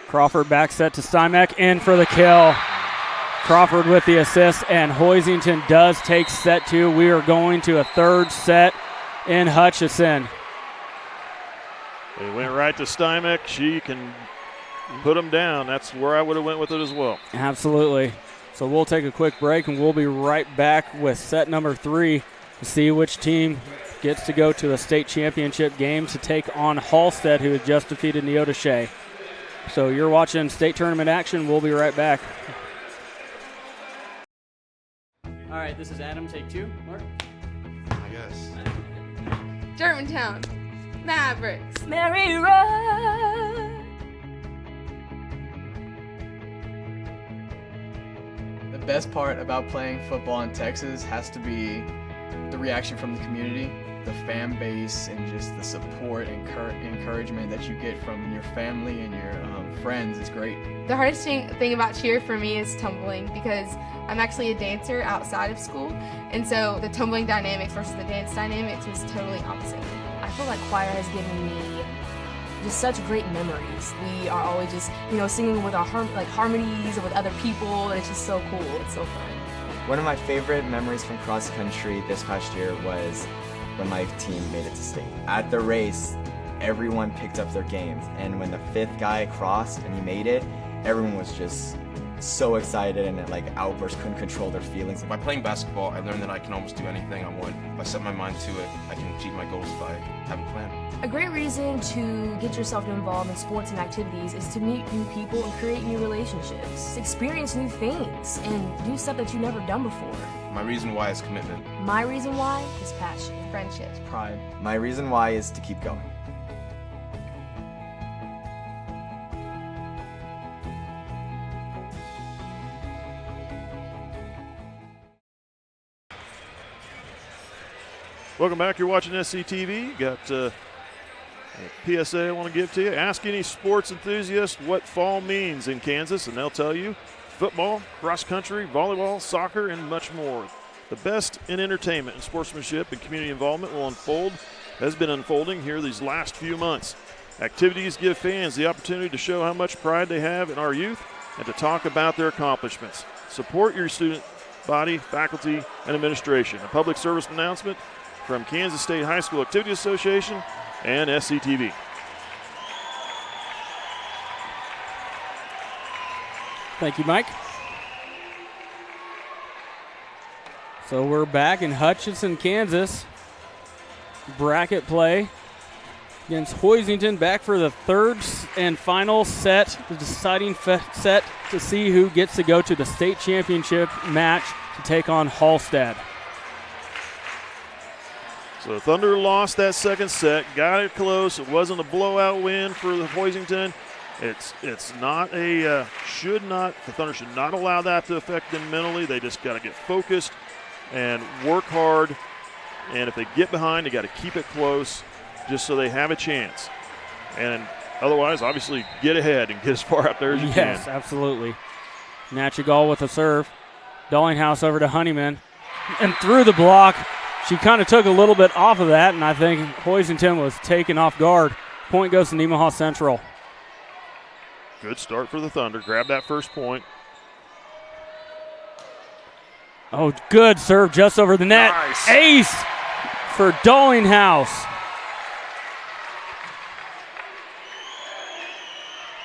Crawford back set to Stymack, in for the kill. Crawford with the assist, and Hoisington does take set 2. We are going to a third set in Hutchinson.
They went right to Stymack. She can put them down. That's where I would have went with it as well.
Absolutely. So we'll take a quick break, and we'll be right back with set number 3 to see which team gets to go to the state championship game to take on Halstead, who has just defeated Neodesha. So you're watching state tournament action. We'll be right back.
All right, this is Adam. Take 2. Mark?
I guess.
Germantown. Mavericks.
Mary Road.
The best part about playing football in Texas has to be the reaction from the community, the fan base, and just the support and encouragement that you get from your family and your friends is great.
The hardest thing about cheer for me is tumbling because I'm actually a dancer outside of school, and so the tumbling dynamics versus the dance dynamics was totally opposite.
I feel like choir has given me just such great memories. We are always just, singing with our harmonies with other people, and it's just so cool. It's so fun.
One of my favorite memories from cross country this past year was when my team made it to state. At the race, everyone picked up their games, and when the 5th guy crossed and he made it, everyone was just so excited and outbursts, couldn't control their feelings.
By playing basketball, I learned that I can almost do anything I want. If I set my mind to it, I can achieve my goals if I have a plan.
A great reason to get yourself involved in sports and activities is to meet new people and create new relationships, experience new things, and do stuff that you've never done before.
My reason why is commitment.
My reason why is passion,
Friendships.
Pride.
My reason why is to keep going.
Welcome back. You're watching SCTV. Got a PSA I want to give to you. Ask any sports enthusiast what fall means in Kansas, and they'll tell you football, cross country, volleyball, soccer, and much more. The best in entertainment and sportsmanship and community involvement has been unfolding here these last few months. Activities give fans the opportunity to show how much pride they have in our youth and to talk about their accomplishments. Support your student body, faculty, and administration. A public service announcement from Kansas State High School Activity Association and SCTV.
Thank you, Mike. So we're back in Hutchinson, Kansas. Bracket play against Hoisington, back for the third and final set, the deciding set to see who gets to go to the state championship match to take on Halstead.
So Thunder lost that second set, got it close. It wasn't a blowout win for the Hoisington. It's not a the Thunder should not allow that to affect them mentally. They just got to get focused and work hard. And if they get behind, they got to keep it close just so they have a chance. And otherwise, obviously, get ahead and get as far out there as you can.
Yes, absolutely. Nachigal with a serve. Dollinghouse over to Honeyman. And through the block. She kind of took a little bit off of that, and I think Hoisington was taken off guard. Point goes to Nemaha Central.
Good start for the Thunder. Grab that first point.
Oh, good serve just over the net.
Nice.
Ace for Dollinghouse.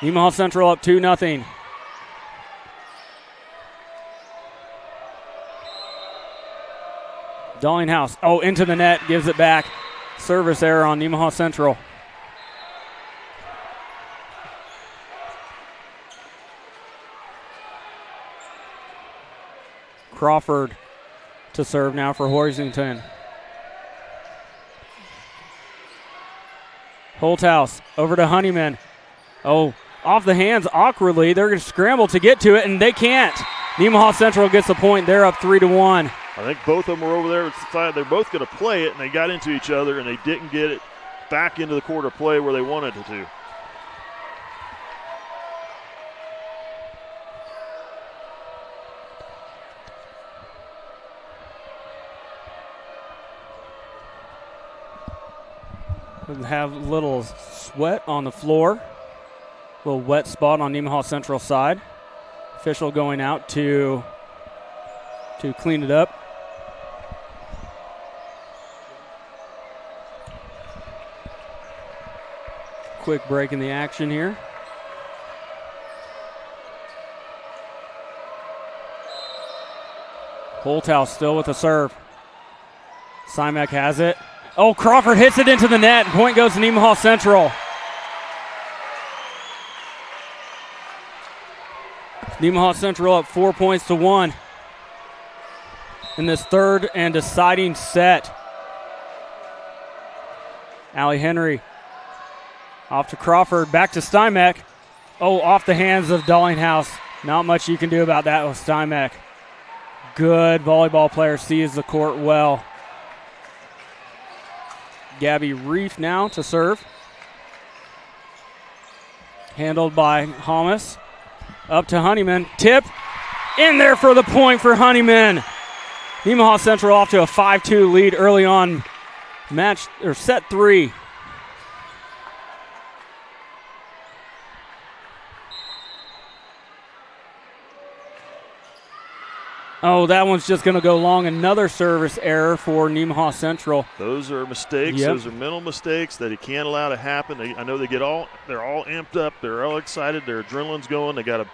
Nemaha Central up 2-0. Dollinghouse, into the net, gives it back. Service error on Nemaha Central. Crawford to serve now for Hoisington. Holthouse over to Honeyman. Off the hands awkwardly. They're going to scramble to get to it, and they can't. Nemaha Central gets the point. They're up 3-1.
I think both of them were over there. They're both going to play it, and they got into each other, and they didn't get it back into the court of play where they wanted it to.
We have a little sweat on the floor. A little wet spot on Nemaha Central side. Official going out to clean it up. Quick break in the action here. Holthouse still with the serve. Simek has it. Crawford hits it into the net. Point goes to Nemaha Central. Nemaha Central up 4-1 in this third and deciding set. Allie Henry off to Crawford, back to Steinbeck. Off the hands of Dollinghouse. Not much you can do about that with Steinbeck. Good volleyball player, sees the court well. Gabby Reef now to serve. Handled by Hamas. Up to Honeyman. Tip. In there for the point for Honeyman. Nemaha Central off to a 5-2 lead early on set 3. That one's just going to go long. Another service error for Nemaha Central.
Those are mistakes.
Yep.
Those are mental mistakes that you can't allow to happen. I know they're all amped up. They're all excited. Their adrenaline's going. They got to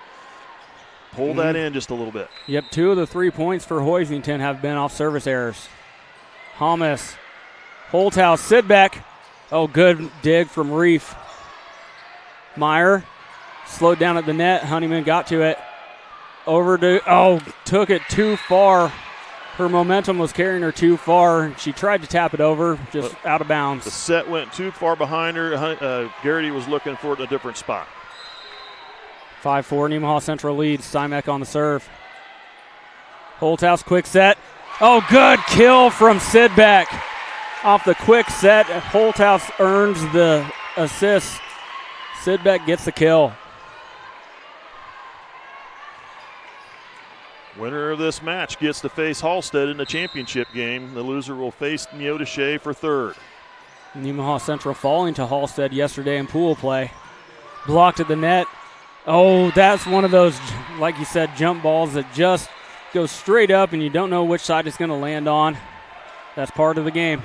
pull that in just a little bit.
Yep, 2 of the 3 points for Hoisington have been off service errors. Hamas, Holthouse, Sidbeck. Good dig from Reef. Meyer slowed down at the net. Honeyman got to it. Took it too far. Her momentum was carrying her too far. She tried to tap it over, just out of bounds.
The set went too far behind her. Garrity was looking for it in a different spot.
5-4, Nemaha Central leads. Simek on the serve. Holthouse, quick set. Good kill from Sidbeck. Off the quick set, Holthouse earns the assist. Sidbeck gets the kill.
Winner of this match gets to face Halstead in the championship game. The loser will face Neodesha for third.
Nemaha Central falling to Halstead yesterday in pool play. Blocked at the net. That's one of those, like you said, jump balls that just go straight up and you don't know which side it's going to land on. That's part of the game.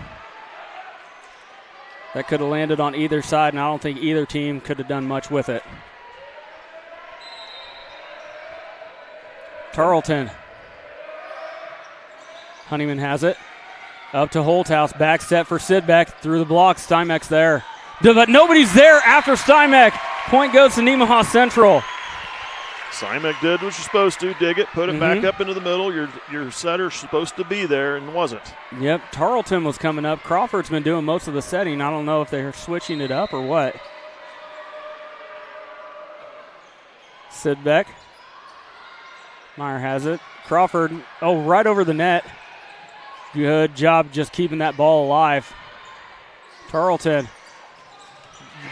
That could have landed on either side, and I don't think either team could have done much with it. Tarleton. Honeyman has it. Up to Holthouse. Back set for Sidbeck. Through the block. Steinbeck's there. But nobody's there after Steinbeck. Point goes to Nemaha Central.
Simek did what you're supposed to, dig it, put it back up into the middle. Your setter's supposed to be there and wasn't.
Yep, Tarleton was coming up. Crawford's been doing most of the setting. I don't know if they're switching it up or what. Sidbeck. Meyer has it. Crawford, right over the net. Good job just keeping that ball alive. Tarleton.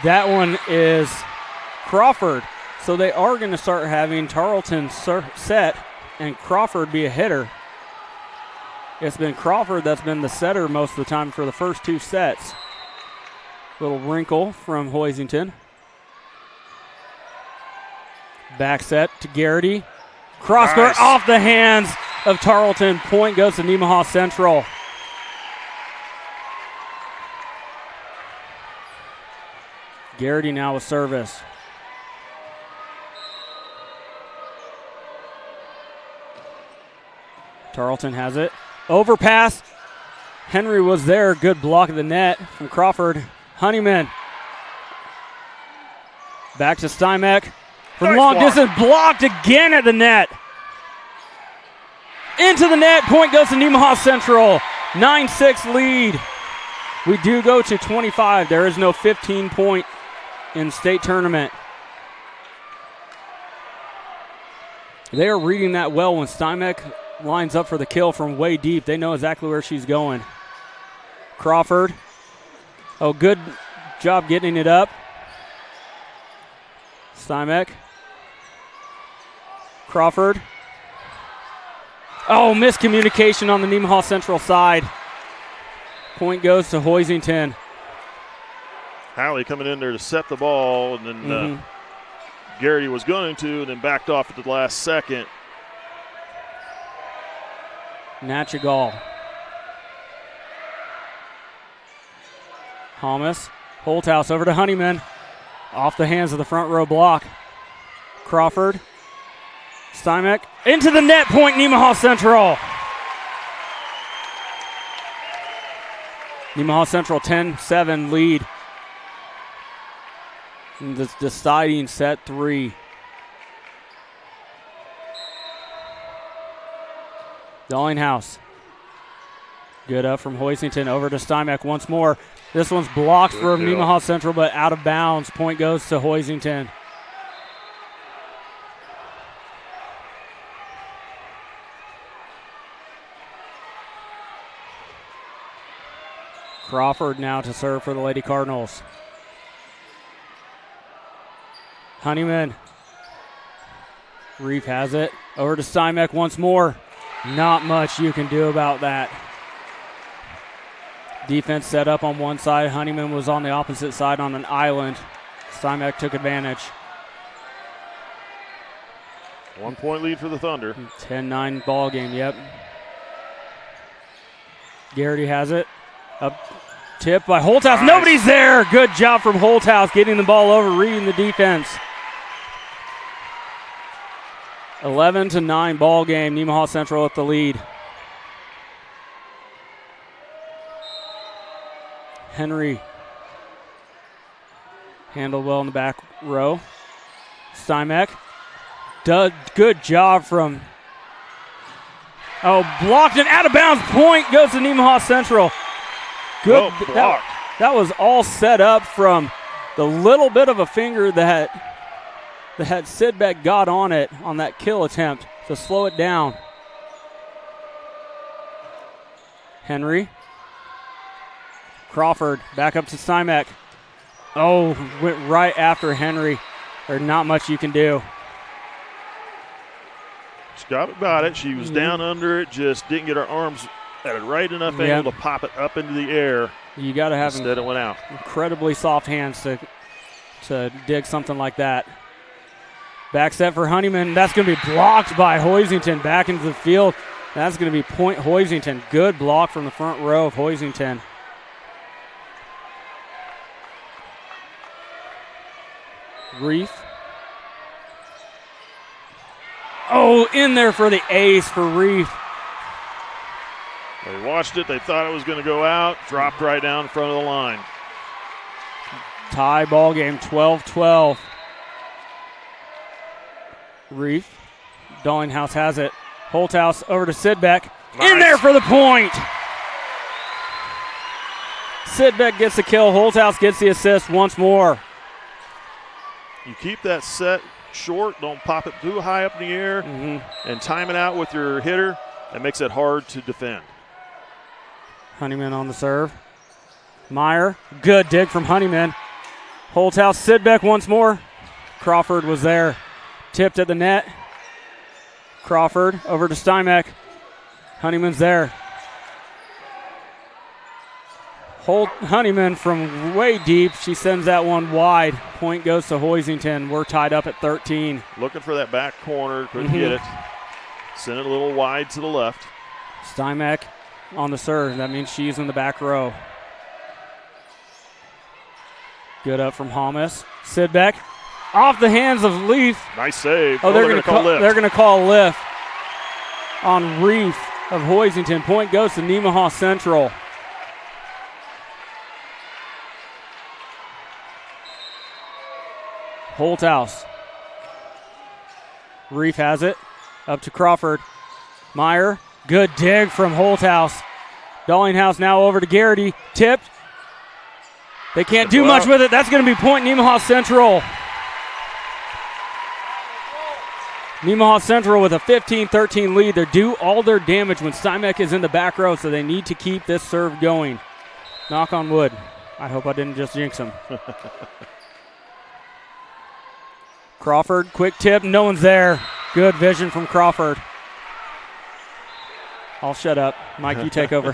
That one is Crawford. So they are going to start having Tarleton set and Crawford be a hitter. It's been Crawford that's been the setter most of the time for the first 2 sets. Little wrinkle from Hoisington. Back set to Garrity. Cross court off the hands of Tarleton. Point goes to Nemaha Central. Garrity now with service. Tarleton has it. Overpass. Henry was there. Good block of the net from Crawford. Honeyman. Back to Stymek. From long distance, blocked again at the net. Into the net. Point goes to Nemaha Central. 9-6 lead. We do go to 25. There is no 15-point in state tournament. They are reading that well when Stymek lines up for the kill from way deep. They know exactly where she's going. Crawford. Good job getting it up. Stymek. Crawford. Miscommunication on the Nemaha Central side. Point goes to Hoisington.
Halley coming in there to set the ball, and then Garrity was going to, and then backed off at the last second.
Natchigal. Thomas. Holthouse over to Honeyman. Off the hands of the front row block. Crawford. Stymek. Into the net. Point Nemaha Central. Nemaha Central 10-7 lead. In the deciding set 3. Dallinghouse. Good up from Hoisington over to Stymek once more. This one's blocked for Nemaha Central, but out of bounds. Point goes to Hoisington. Crawford now to serve for the Lady Cardinals. Honeyman. Reef has it. Over to Stymek once more. Not much you can do about that. Defense set up on one side. Honeyman was on the opposite side on an island. Stymek took advantage.
1 point lead for the Thunder.
10-9 ball game, yep. Garrity has it. Up tip by Holthouse. Nice. Nobody's there. Good job from Holthouse getting the ball over, reading the defense. 11-9 ball game. Nemaha Central at the lead. Henry handled well in the back row. Stymek. Good job from. Blocked and out of bounds. Point goes to Nemaha Central. Good. That was all set up from the little bit of a finger that Sidbeck got on it on that kill attempt to slow it down. Henry. Crawford back up to Stymek. Went right after Henry. There's not much you can do.
She got it. She was down under it, just didn't get her arms at a right enough angle to pop it up into the air.
You got to have
instead it went out.
Incredibly soft hands to dig something like that. Back set for Honeyman. That's going to be blocked by Hoisington back into the field. That's going to be point Hoisington. Good block from the front row of Hoisington. Reef. In there for the ace for Reef.
They watched it. They thought it was going to go out. Dropped right down in front of the line.
Tie ball game, 12-12. Reef. Dallinghouse has it. Holthouse over to Sidbeck.
Nice.
In there for the point. Sidbeck gets the kill. Holthouse gets the assist once more.
You keep that set short. Don't pop it too high up in the air. And time it out with your hitter. That makes it hard to defend.
Honeyman on the serve. Meyer. Good dig from Honeyman. Holthouse, Sidbeck once more. Crawford was there. Tipped at the net. Crawford over to Stymek. Honeyman's there. Honeyman from way deep. She sends that one wide. Point goes to Hoisington. We're tied up at 13.
Looking for that back corner. Couldn't get it. Sent it a little wide to the left.
Stymek on the serve. That means she's in the back row. Good up from Hamas. Sidbeck off the hands of Leaf.
Nice save.
Oh, they're going to call
lift.
They're going to call a lift on Reef of Hoisington. Point goes to Nemaha Central. Holthouse. Reef has it. Up to Crawford. Meyer. Good dig from Holthouse. Dallinghouse now over to Garrity. Tipped. They can't do much with it. That's going to be point Nemaha Central. Nemaha Central with a 15-13 lead. They do all their damage when Stymek is in the back row, so they need to keep this serve going. Knock on wood. I hope I didn't just jinx them. Crawford, quick tip. No one's there. Good vision from Crawford. I'll shut up. Mike, you take over.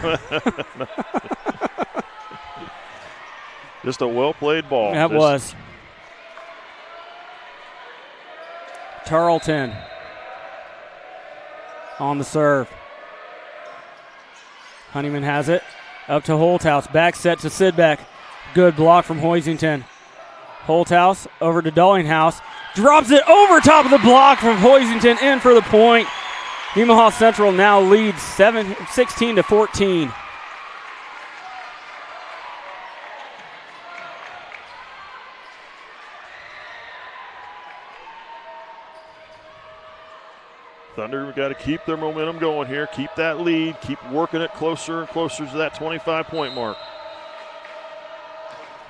Just a well-played ball.
That was. Tarleton on the serve. Honeyman has it. Up to Holthouse. Back set to Sidbeck. Good block from Hoisington. Holthouse over to Dallinghouse. Drops it over top of the block from Hoisington. In for the point. Nemaha Central now leads 16-14.
Thunder, we've got to keep their momentum going here. Keep that lead. Keep working it closer and closer to that 25-point mark.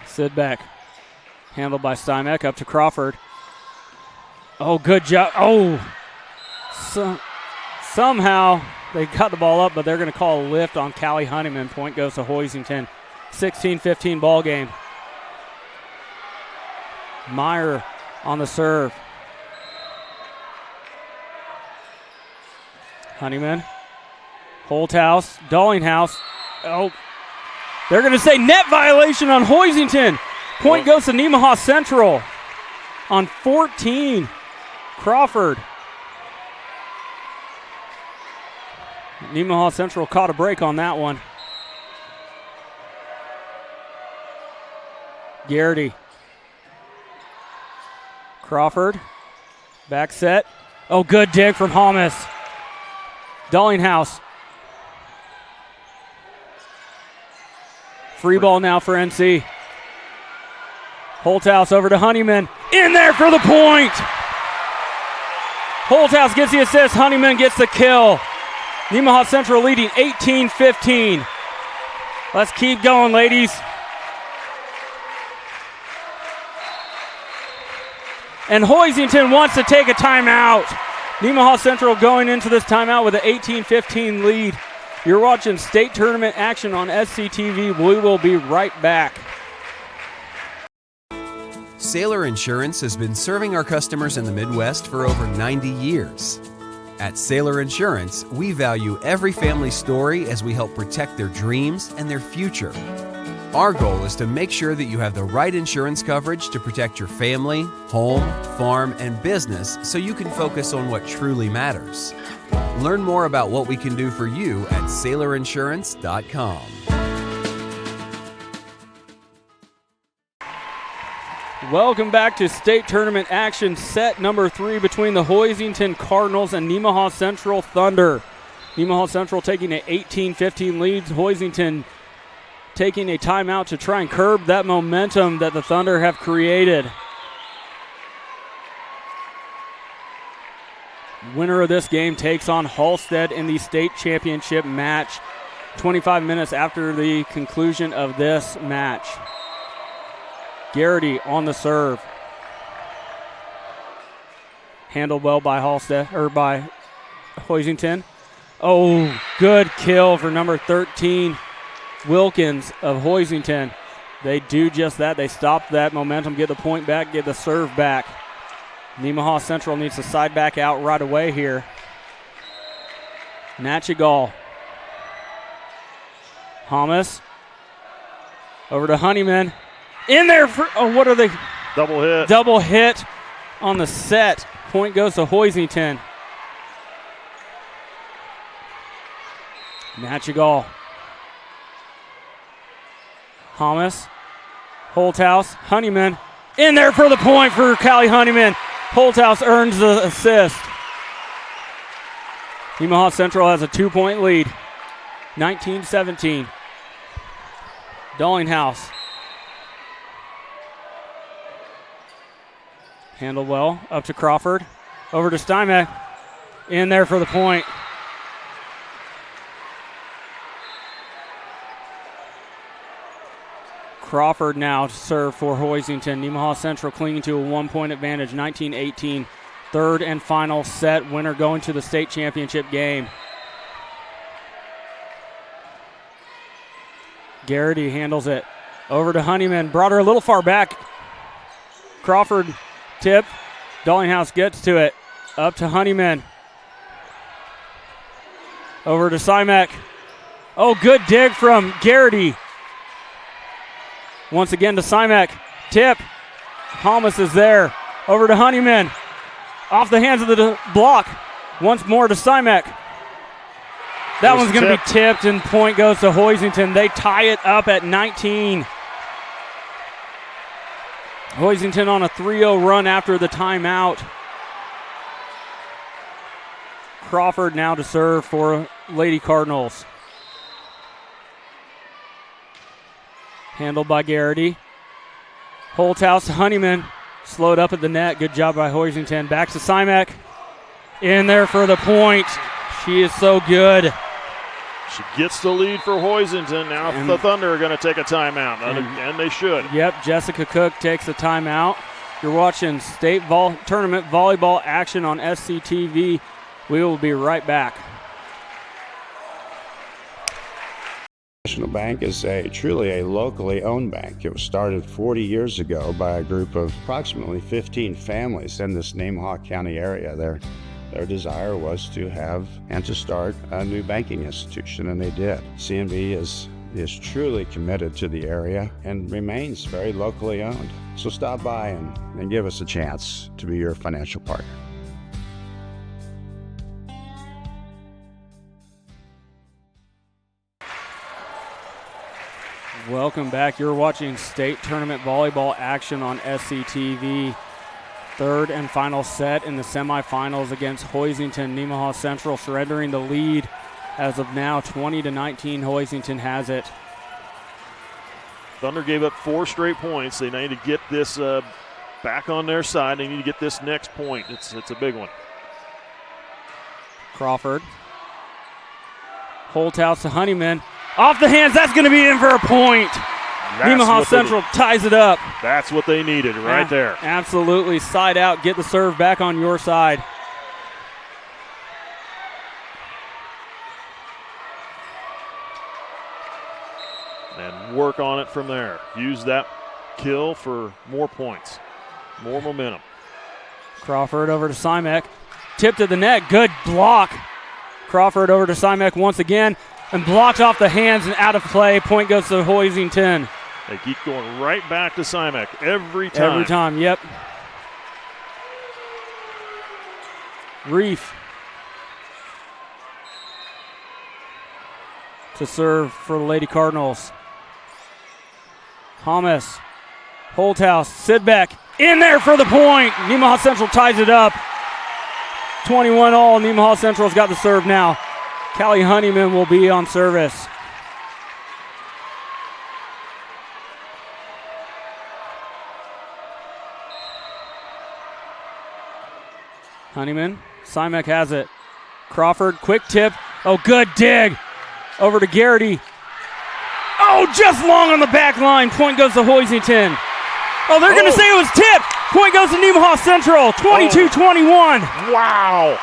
Sidbeck. Handled by Stymek. Up to Crawford. Oh, good job. Oh. Somehow they got the ball up, but they're going to call a lift on Callie Honeyman. Point goes to Hoisington. 16-15 ball game. Meyer on the serve. Honeyman. Holthouse. Dallinghouse. Oh. They're going to say net violation on Hoisington. Point goes to Nemaha Central on 14. Crawford. Nemaha Central caught a break on that one. Garrity. Crawford. Back set. Oh, good dig from Hamas. Dallinghouse. Free ball now for NC. Holthouse over to Honeyman. In there for the point. Holthouse gets the assist. Honeyman gets the kill. Nemaha Central leading 18-15. Let's keep going, ladies. And Hoisington wants to take a timeout. Nemaha Central going into this timeout with an 18-15 lead. You're watching state tournament action on SCTV. We will be right back.
Sailor Insurance has been serving our customers in the Midwest for over 90 years. At Sailor Insurance, we value every family story as we help protect their dreams and their future. Our goal is to make sure that you have the right insurance coverage to protect your family, home, farm, and business so you can focus on what truly matters. Learn more about what we can do for you at SailorInsurance.com.
Welcome back to state tournament action, set number 3 between the Hoisington Cardinals and Nemaha Central Thunder. Nemaha Central taking an 18-15 lead. Hoisington taking a timeout to try and curb that momentum that the Thunder have created. Winner of this game takes on Halstead in the state championship match 25 minutes after the conclusion of this match. Garrity on the serve. Handled well by by Hoisington. Oh, good kill for number 13, Wilkins of Hoisington. They do just that. They stop that momentum, get the point back, get the serve back. Nemaha Central needs to side back out right away here. Natchigal. Hamas. Over to Honeyman. In there for, oh, what are they?
Double hit.
Double hit on the set. Point goes to Hoisington. Natchigal. Hamas. Holthouse. Honeyman. In there for the point for Callie Honeyman. Holthouse earns the assist. Nemaha Central has a 2-point lead. 19-17. Dallinghouse. Handled well. Up to Crawford. Over to Steinbeck. In there for the point. Crawford now to serve for Hoisington. Nemaha Central clinging to a 1-point advantage. 19-18. Third and final set. Winner going to the state championship game. Garrity handles it. Over to Honeyman. Brought her a little far back. Crawford tip. Dallinghouse gets to it. Up to Honeyman. Over to Simek. Oh, good dig from Garrity. Once again to Simek. Tip. Hamas is there. Over to Honeyman. Off the hands of the block. Once more to Simek. That one's going to be tipped, and point goes to Hoisington. They tie it up at 19. Hoisington on a 3-0 run after the timeout. Crawford now to serve for Lady Cardinals. Handled by Garrity. Holthouse, Honeyman slowed up at the net. Good job by Hoisington. Back to Simek. In there for the point. She is so good.
She gets the lead for Hoisington. Now and the Thunder are going to take a timeout, and they should.
Yep, Jessica Cook takes a timeout. You're watching state tournament volleyball action on SCTV. We will be right back.
National Bank is truly a locally owned bank. It was started 40 years ago by a group of approximately 15 families in this Nemaha County area. Their desire was to have and to start a new banking institution, and they did. CNB is truly committed to the area and remains very locally owned. So stop by and give us a chance to be your financial partner.
Welcome back. You're watching state tournament volleyball action on SCTV. Third and final set in the semifinals against Hoisington. Nemaha Central surrendering the lead as of now, 20-19. Hoisington has it.
Thunder gave up 4 straight points. They need to get this back on their side. They need to get this next point. It's a big one.
Crawford. Holthouse to Honeyman. Off the hands, that's going to be in for a point. Nemaha Central ties it up.
That's what they needed right there.
Absolutely. Side out, get the serve back on your side.
And work on it from there. Use that kill for more points, more momentum.
Crawford over to Simek. Tip to the net. Good block. Crawford over to Simek once again and blocked off the hands and out of play. Point goes to Hoisington.
They keep going right back to Simek every time.
Every time, yep. Reef to serve for the Lady Cardinals. Hamas, Holthouse, Sidbeck, in there for the point. Nemaha Central ties it up. 21 all. Nemaha Central's got the serve now. Callie Honeyman will be on service. Honeyman Simek has it. Crawford, quick tip. Oh, good dig. Over to Garrity. Oh, just long on the back line. Point goes to Hoisington. Oh, they're going to say it was tipped. Point goes to Nemaha Central, 22-21.
Wow.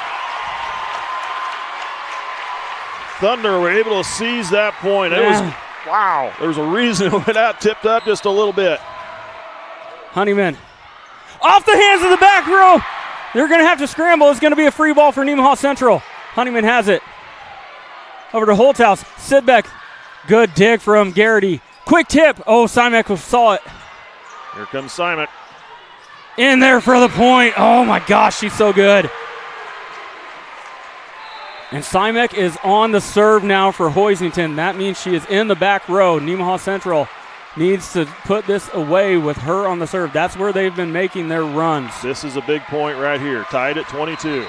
Thunder were able to seize that point. It was, wow. There was a reason it went out, tipped up just a little bit.
Honeyman. Off the hands of the back row. They're going to have to scramble. It's going to be a free ball for Nemaha Central. Honeyman has it. Over to Holthouse. Sidbeck. Good dig from Garrity. Quick tip. Oh, Simek saw it.
Here comes Simek.
In there for the point. Oh, my gosh, she's so good. And Simek is on the serve now for Hoisington. That means she is in the back row. Nemaha Central needs to put this away with her on the serve. That's where they've been making their runs.
This is a big point right here. Tied at 22.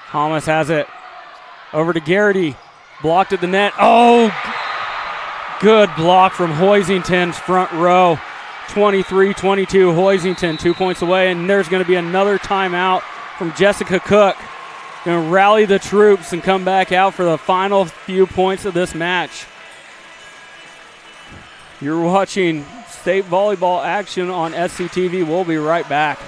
Thomas has it. Over to Garrity. Blocked at the net. Oh, good block from Hoisington's front row. 23-22, Hoisington 2 points away, and there's going to be another timeout from Jessica Cook. Going to rally the troops and come back out for the final few points of this match. You're watching state volleyball action on SCTV. We'll be right back.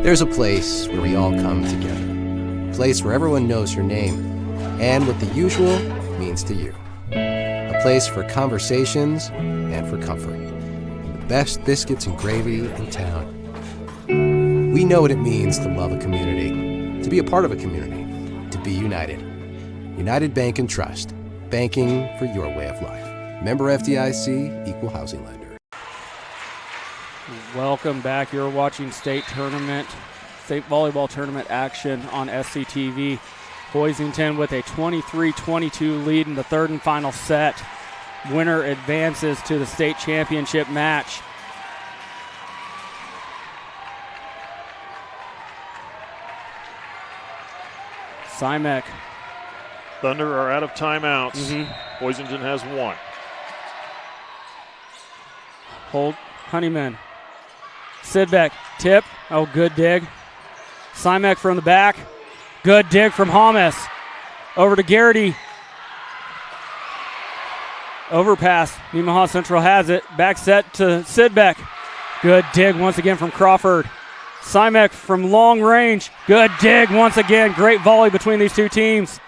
There's a place where we all come together. A place where everyone knows your name and what the usual means to you. A place for conversations and for comfort. And the best biscuits and gravy in town. We know what it means to love a community, to be a part of a community, to be united. United Bank and Trust. Banking for your way of life. Member FDIC, Equal Housing Lender.
Welcome back. You're watching state volleyball tournament action on SCTV. Hoisington with a 23-22 lead in the third and final set. Winner advances to the state championship match. Simek.
Thunder are out of timeouts. Hoisington has one.
Hold Honeyman. Sidbeck, tip. Oh, good dig. Simek from the back. Good dig from Hamas. Over to Garrity. Overpass. Nemaha Central has it. Back set to Sidbeck. Good dig once again from Crawford. Simek from long range. Good dig once again. Great volley between these two teams.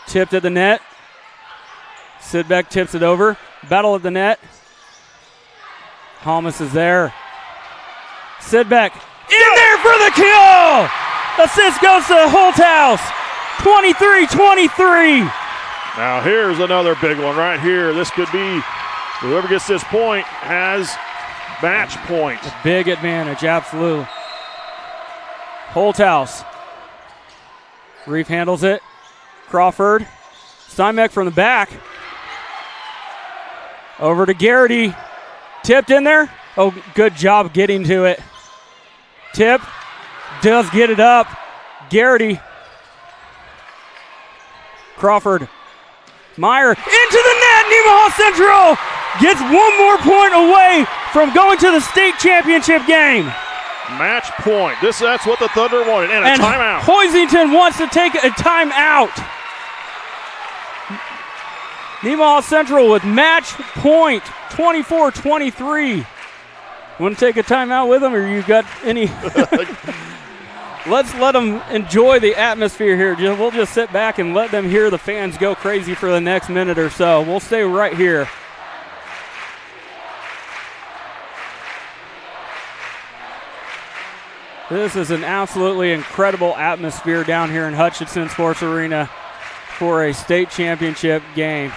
Tipped at the net. Sidbeck tips it over. Battle at the net. Hamas is there. Sidbeck in there for the kill! Assist goes to Holthouse. 23-23.
Now here's another big one right here. This could be, whoever gets this point has match point.
A big advantage, absolutely. Holthouse. Reef handles it. Crawford. Simek from the back. Over to Garrity. Tipped in there. Oh, good job getting to it. Tip. Does get it up. Garrity. Crawford. Meyer into the net. Nemaha Central gets one more point away from going to the state championship game.
Match point. That's what the Thunder wanted. And a timeout.
Hoisington wants to take a timeout. Nemaha Central with match point, 24-23. Want to take a timeout with them, or you got any? Let's let them enjoy the atmosphere here. We'll just sit back and let them hear the fans go crazy for the next minute or so. We'll stay right here. This is an absolutely incredible atmosphere down here in Hutchinson Sports Arena for a state championship game.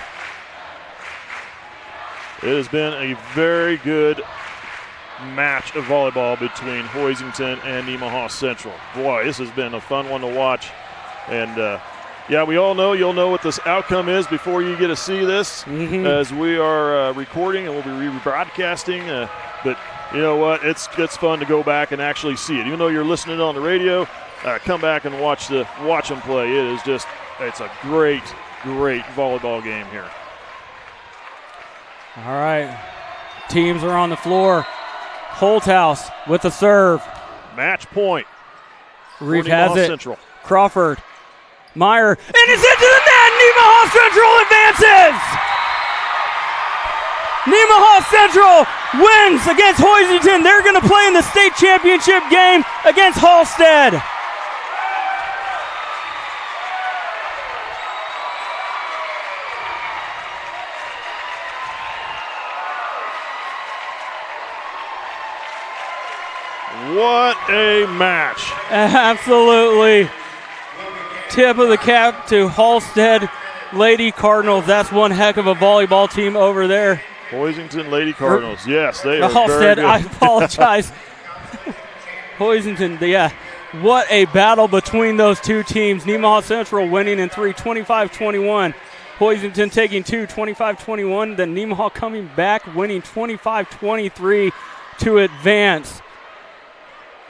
It has been a very good match of volleyball between Hoisington and Nemaha Central. Boy, this has been a fun one to watch. And, yeah, we all know you'll know what this outcome is before you get to see this as we are recording and we'll be rebroadcasting. But you know what? It's fun to go back and actually see it. Even though you're listening on the radio, come back and watch them play. It's a great volleyball game here.
All right. Teams are on the floor. Holthouse with the serve.
Match point.
Reef has it.
Central.
Crawford. Meyer. And it's into the net. Nemaha Central advances. Nemaha Central wins against Hoisington. They're going to play in the state championship game against Halstead.
What a match.
Absolutely. Tip of the cap to Halstead Lady Cardinals. That's one heck of a volleyball team over there.
Hoisington Lady Cardinals. Yes, they are
Halstead,
very good.
I apologize. Hoisington, yeah. What a battle between those two teams. Nemaha Central winning in 3, 25-21. Hoisington taking 2, 25-21. Then Nemaha coming back, winning 25-23 to advance.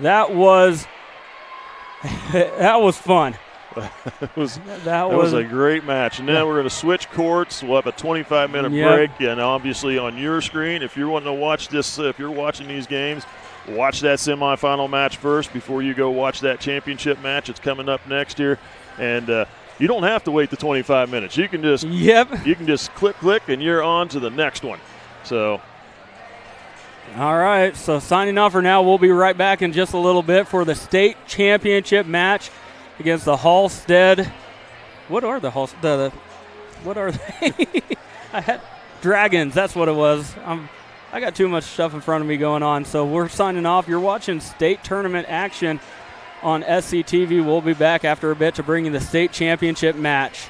That was fun.
That was a great match. And now we're going to switch courts. We'll have a 25-minute break. And obviously on your screen, if you're wanting to watch this, if you're watching these games, watch that semifinal match first before you go watch that championship match. It's coming up next year. And you don't have to wait the 25 minutes. You can just you can just click, and you're on to the next one. So.
All right, so signing off for now. We'll be right back in just a little bit for the state championship match against the Halstead. What are the Halstead? What are they? I had Dragons. That's what it was. I got too much stuff in front of me going on, so we're signing off. You're watching state tournament action on SCTV. We'll be back after a bit to bring you the state championship match.